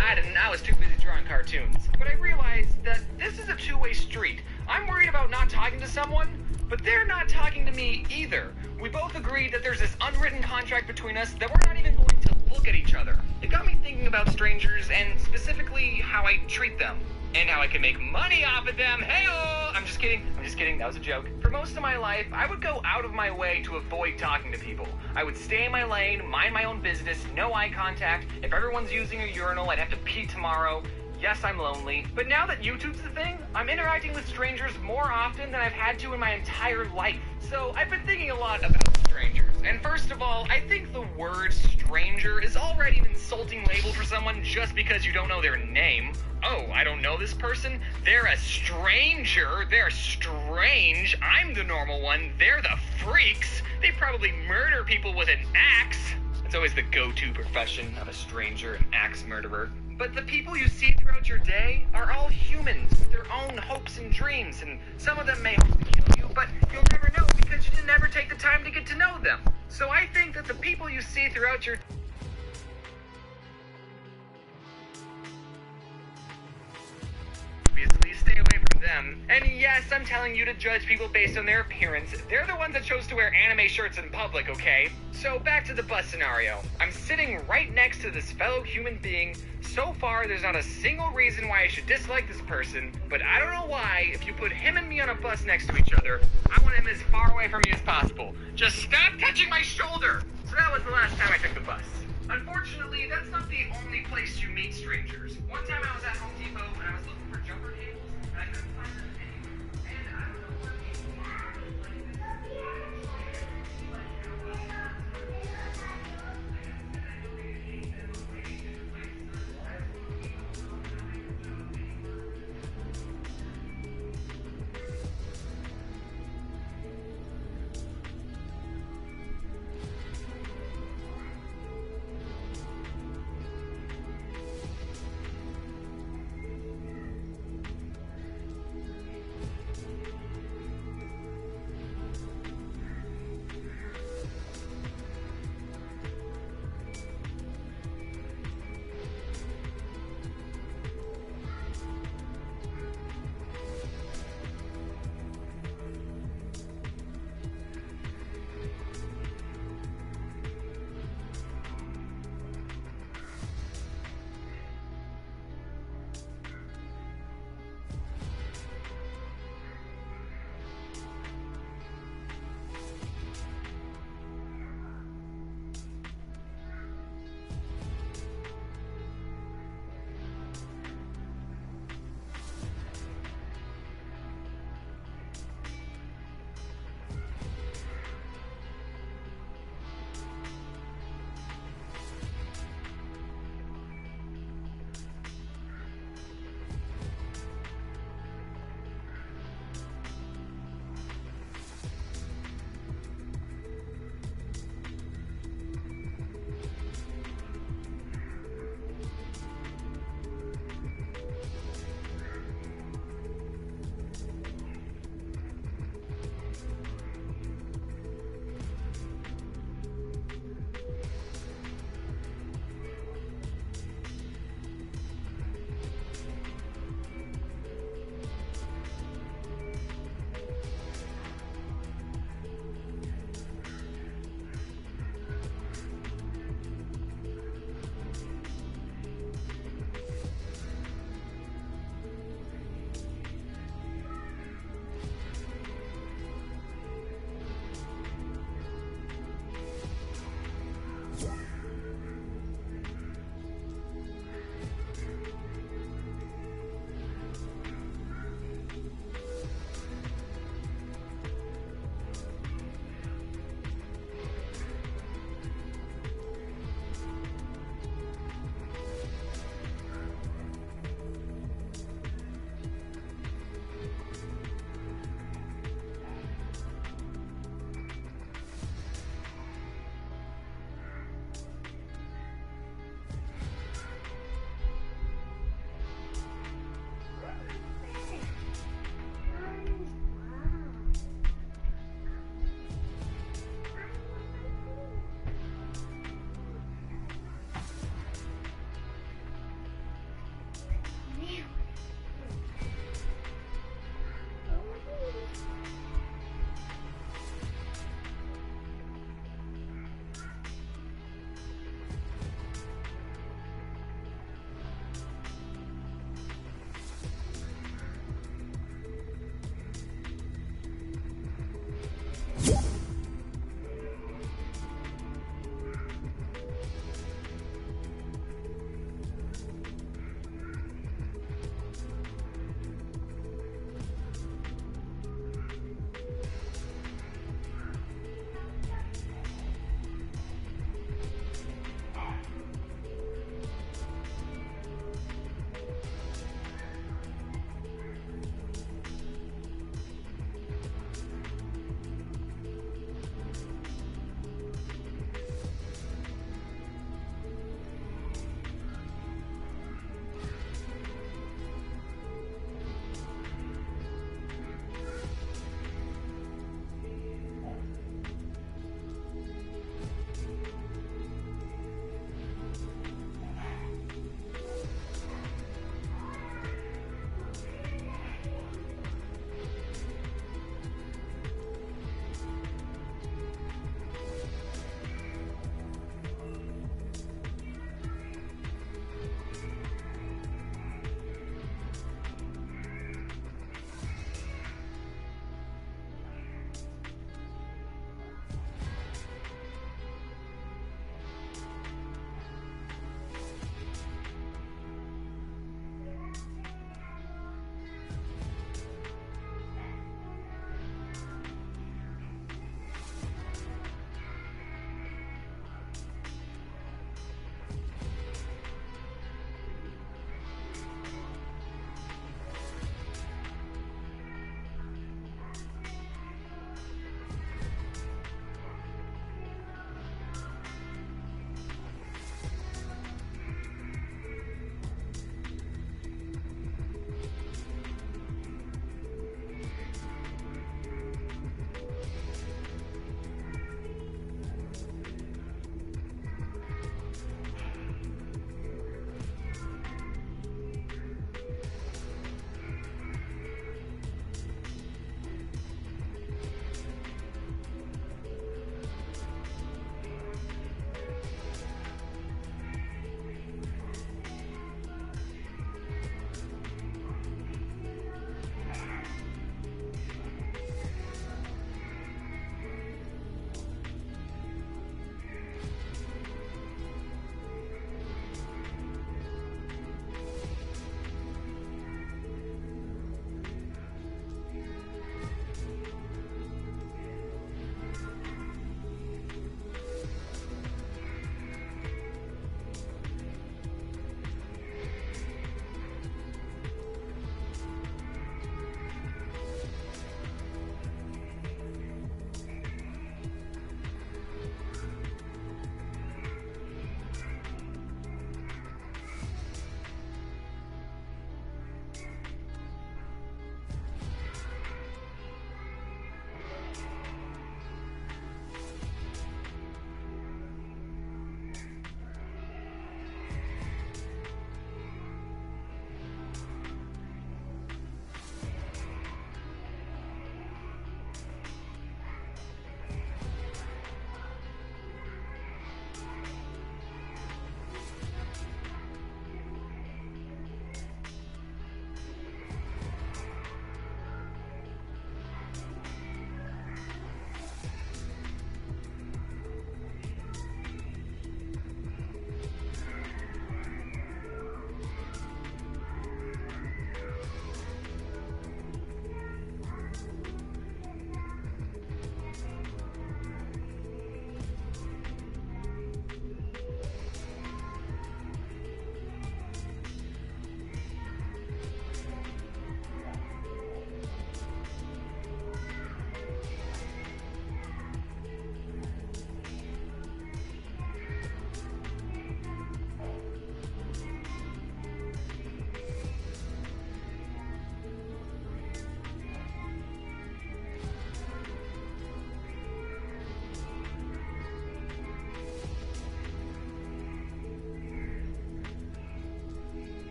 I didn't, I was too busy drawing cartoons. But I realized that this is a two-way street. I'm worried about not talking to someone, but they're not talking to me either. We both agreed that there's this unwritten contract between us that we're not even going to look at each other. It got me thinking about strangers and specifically how I treat them. And how I can make money off of them. Hey-oh! I'm just kidding. That was a joke. For most of my life, I would go out of my way to avoid talking to people. I would stay in my lane, mind my own business, no eye contact. If everyone's using a urinal, I'd have to pee tomorrow. Yes, I'm lonely. But now that YouTube's the thing, I'm interacting with strangers more often than I've had to in my entire life. So I've been thinking a lot about strangers. And first of all, I think the word stranger is already an insulting label for someone just because you don't know their name. Oh, I don't know this person? They're a stranger. They're strange. I'm the normal one. They're the freaks. They probably murder people with an axe. It's always the go-to profession of a stranger, an axe murderer. But the people you see throughout your day are all humans with their own hopes and dreams, and some of them may hope to kill you, but you'll never know because you didn't ever take the time to get to know them. So I think that the people you see throughout your obviously stay away from them. And yes, I'm telling you to judge people based on their appearance. They're the ones that chose to wear anime shirts in public, okay? So back to the bus scenario. I'm sitting right next to this fellow human being. So far, there's not a single reason why I should dislike this person, but I don't know why, if you put him and me on a bus next to each other, I want him as far away from me as possible. Just stop touching my shoulder! So that was the last time I took the bus. Unfortunately, that's not the only place you meet strangers. One time I was at Home Depot and I was looking for jumper cables, and I couldn't find them anywhere. And I don't know where people are.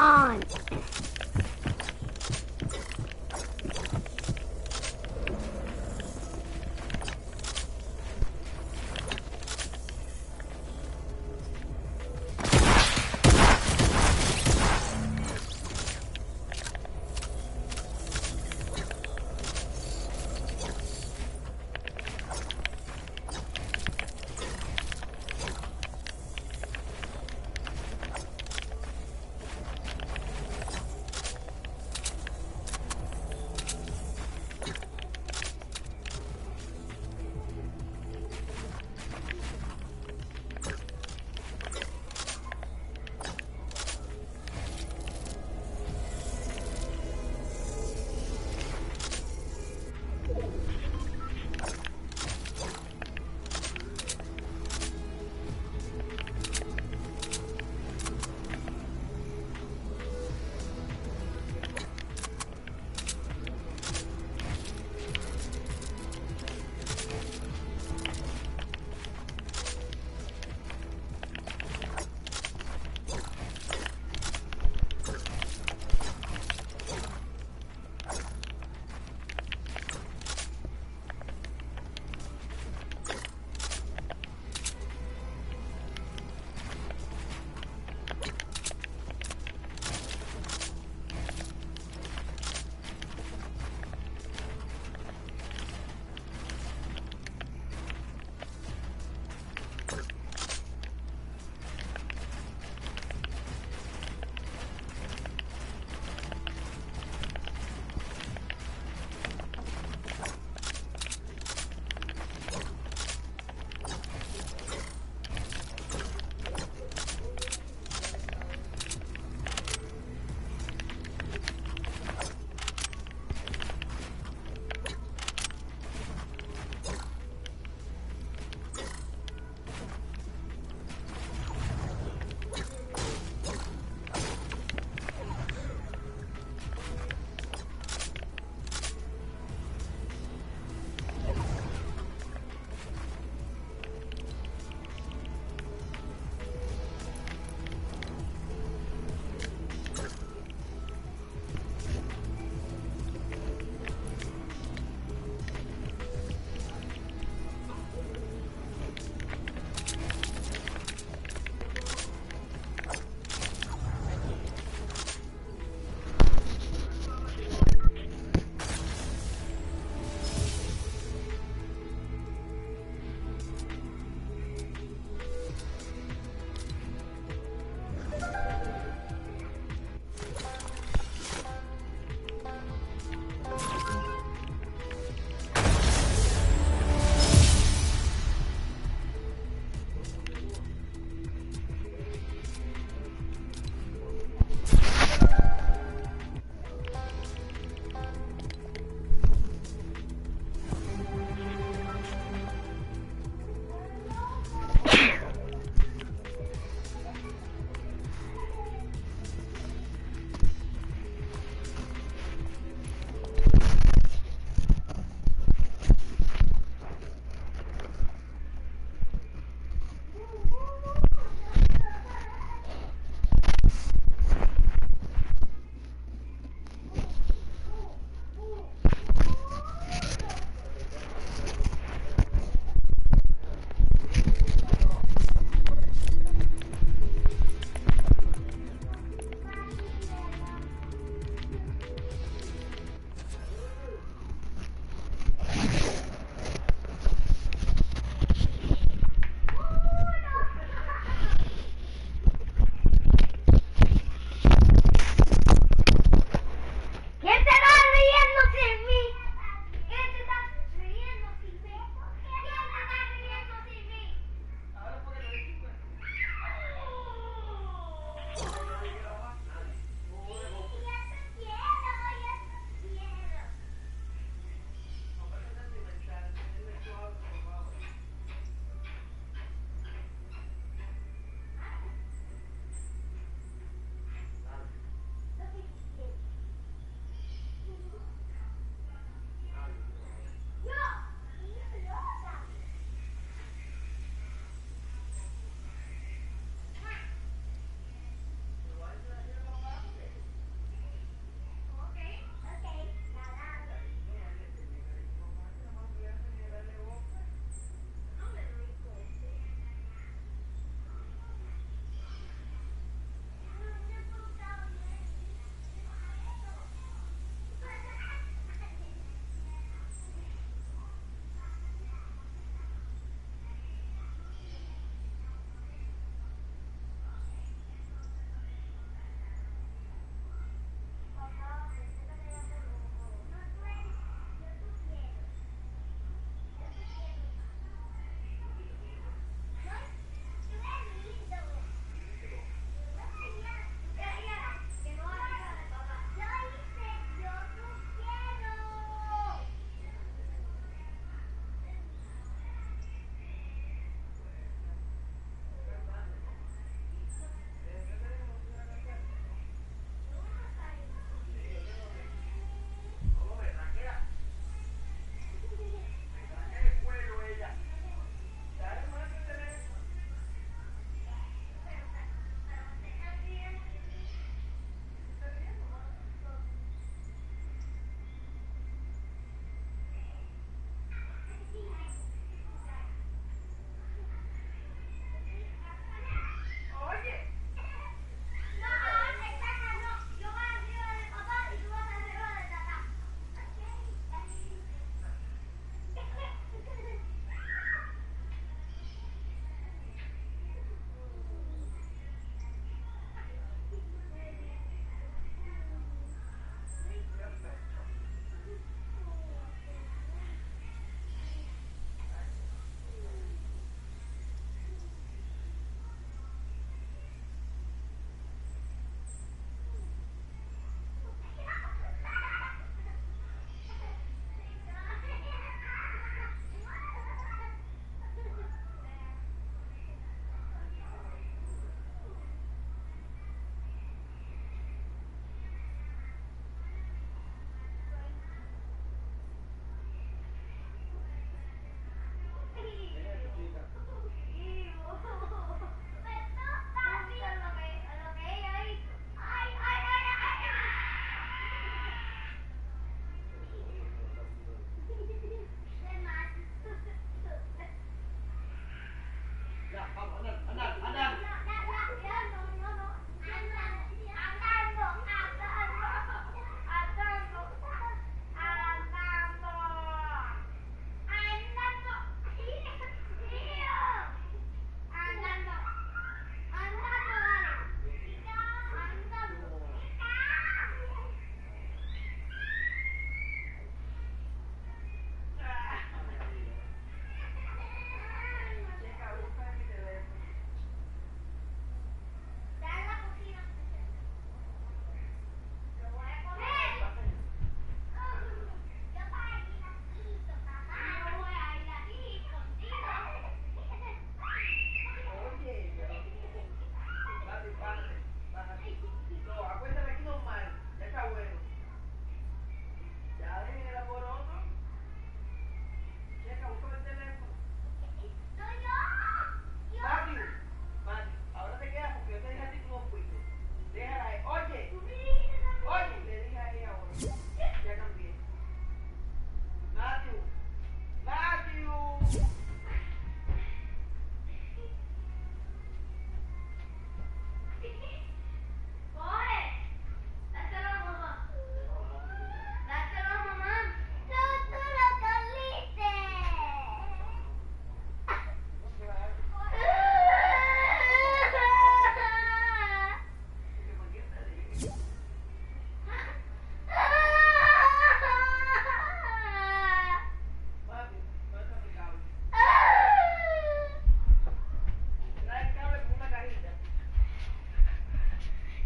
on!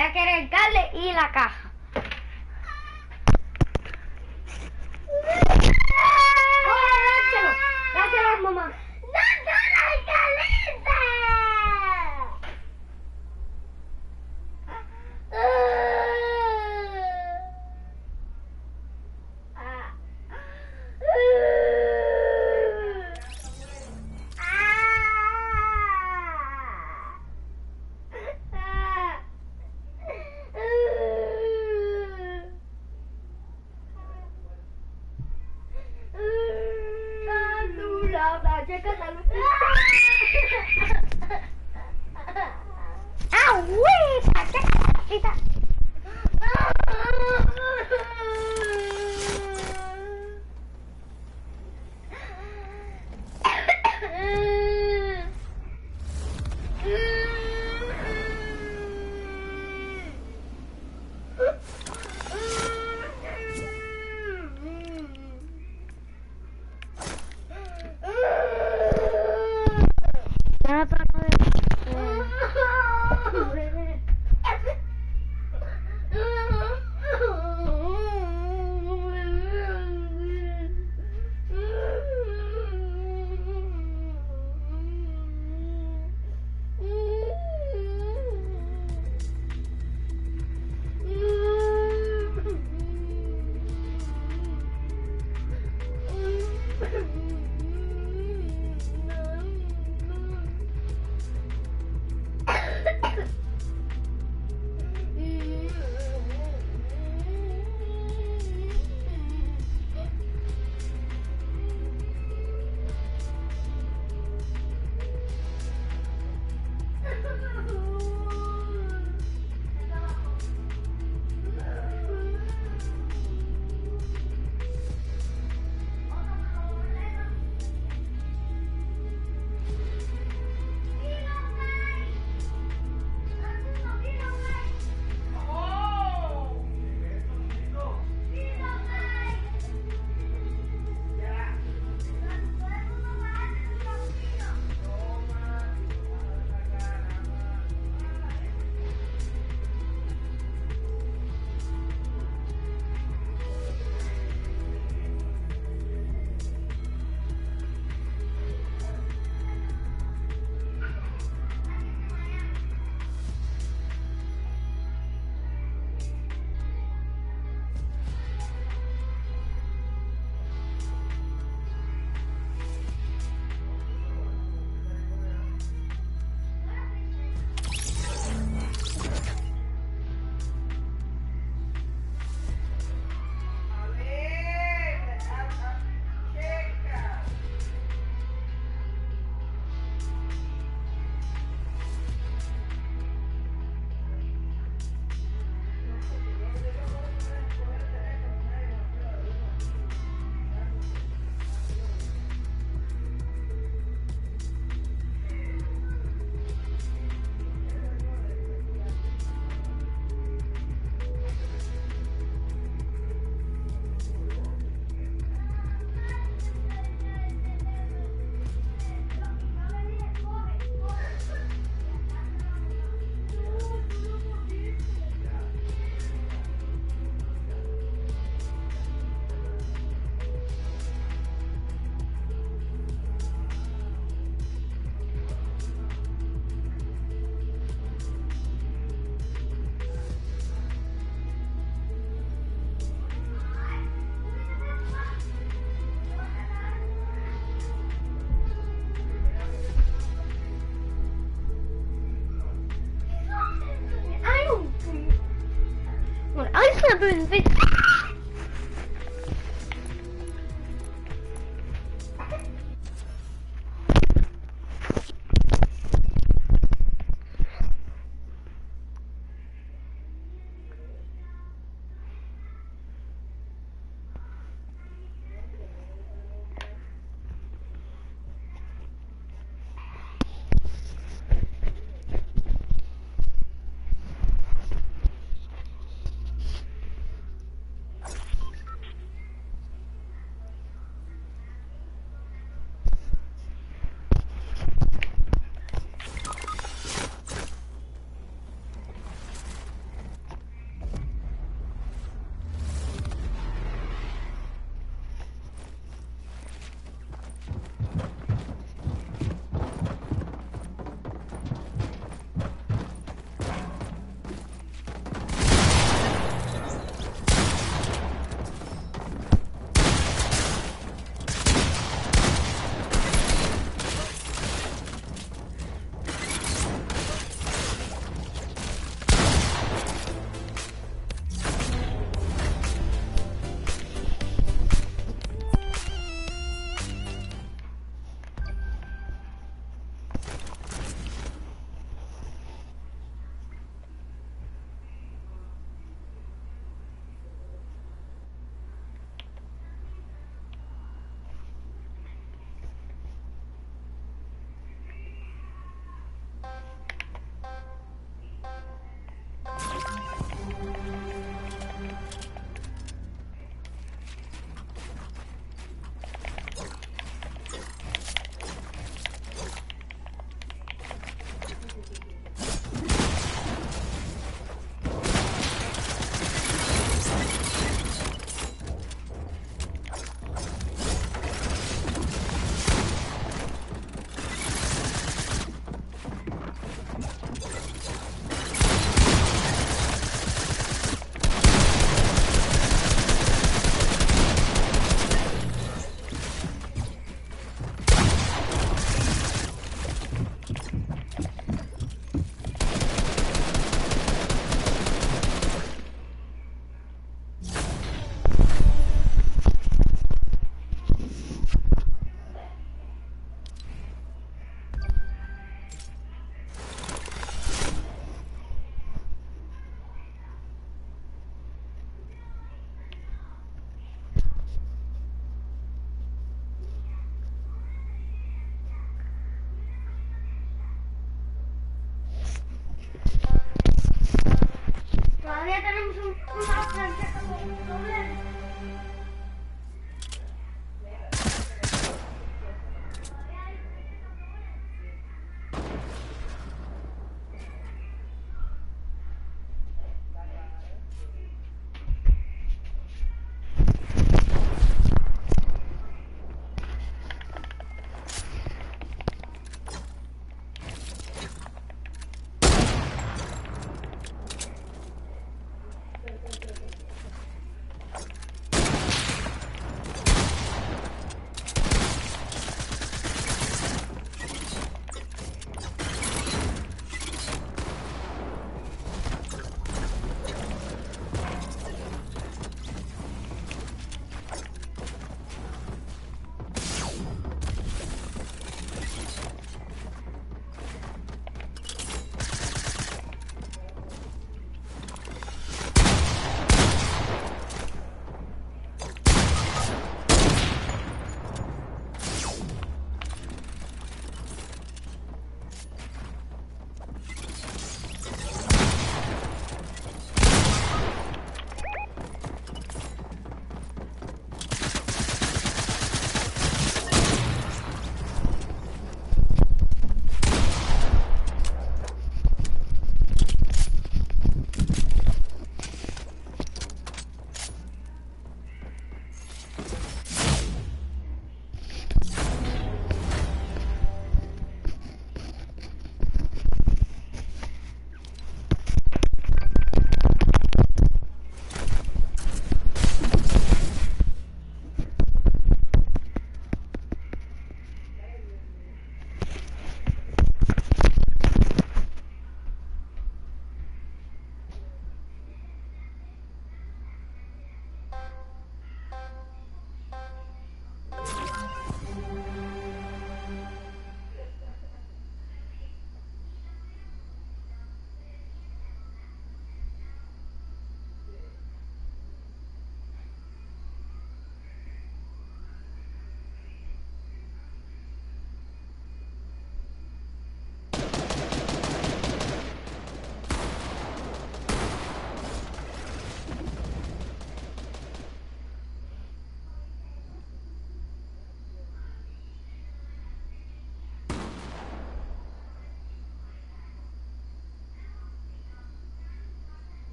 Ella quiere el cable y la caja. Ahora dáselo, mamá. ¡No, la caliza! Bösewicht.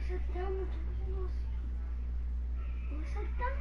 saltar muchísimos. ¿Puedo saltar?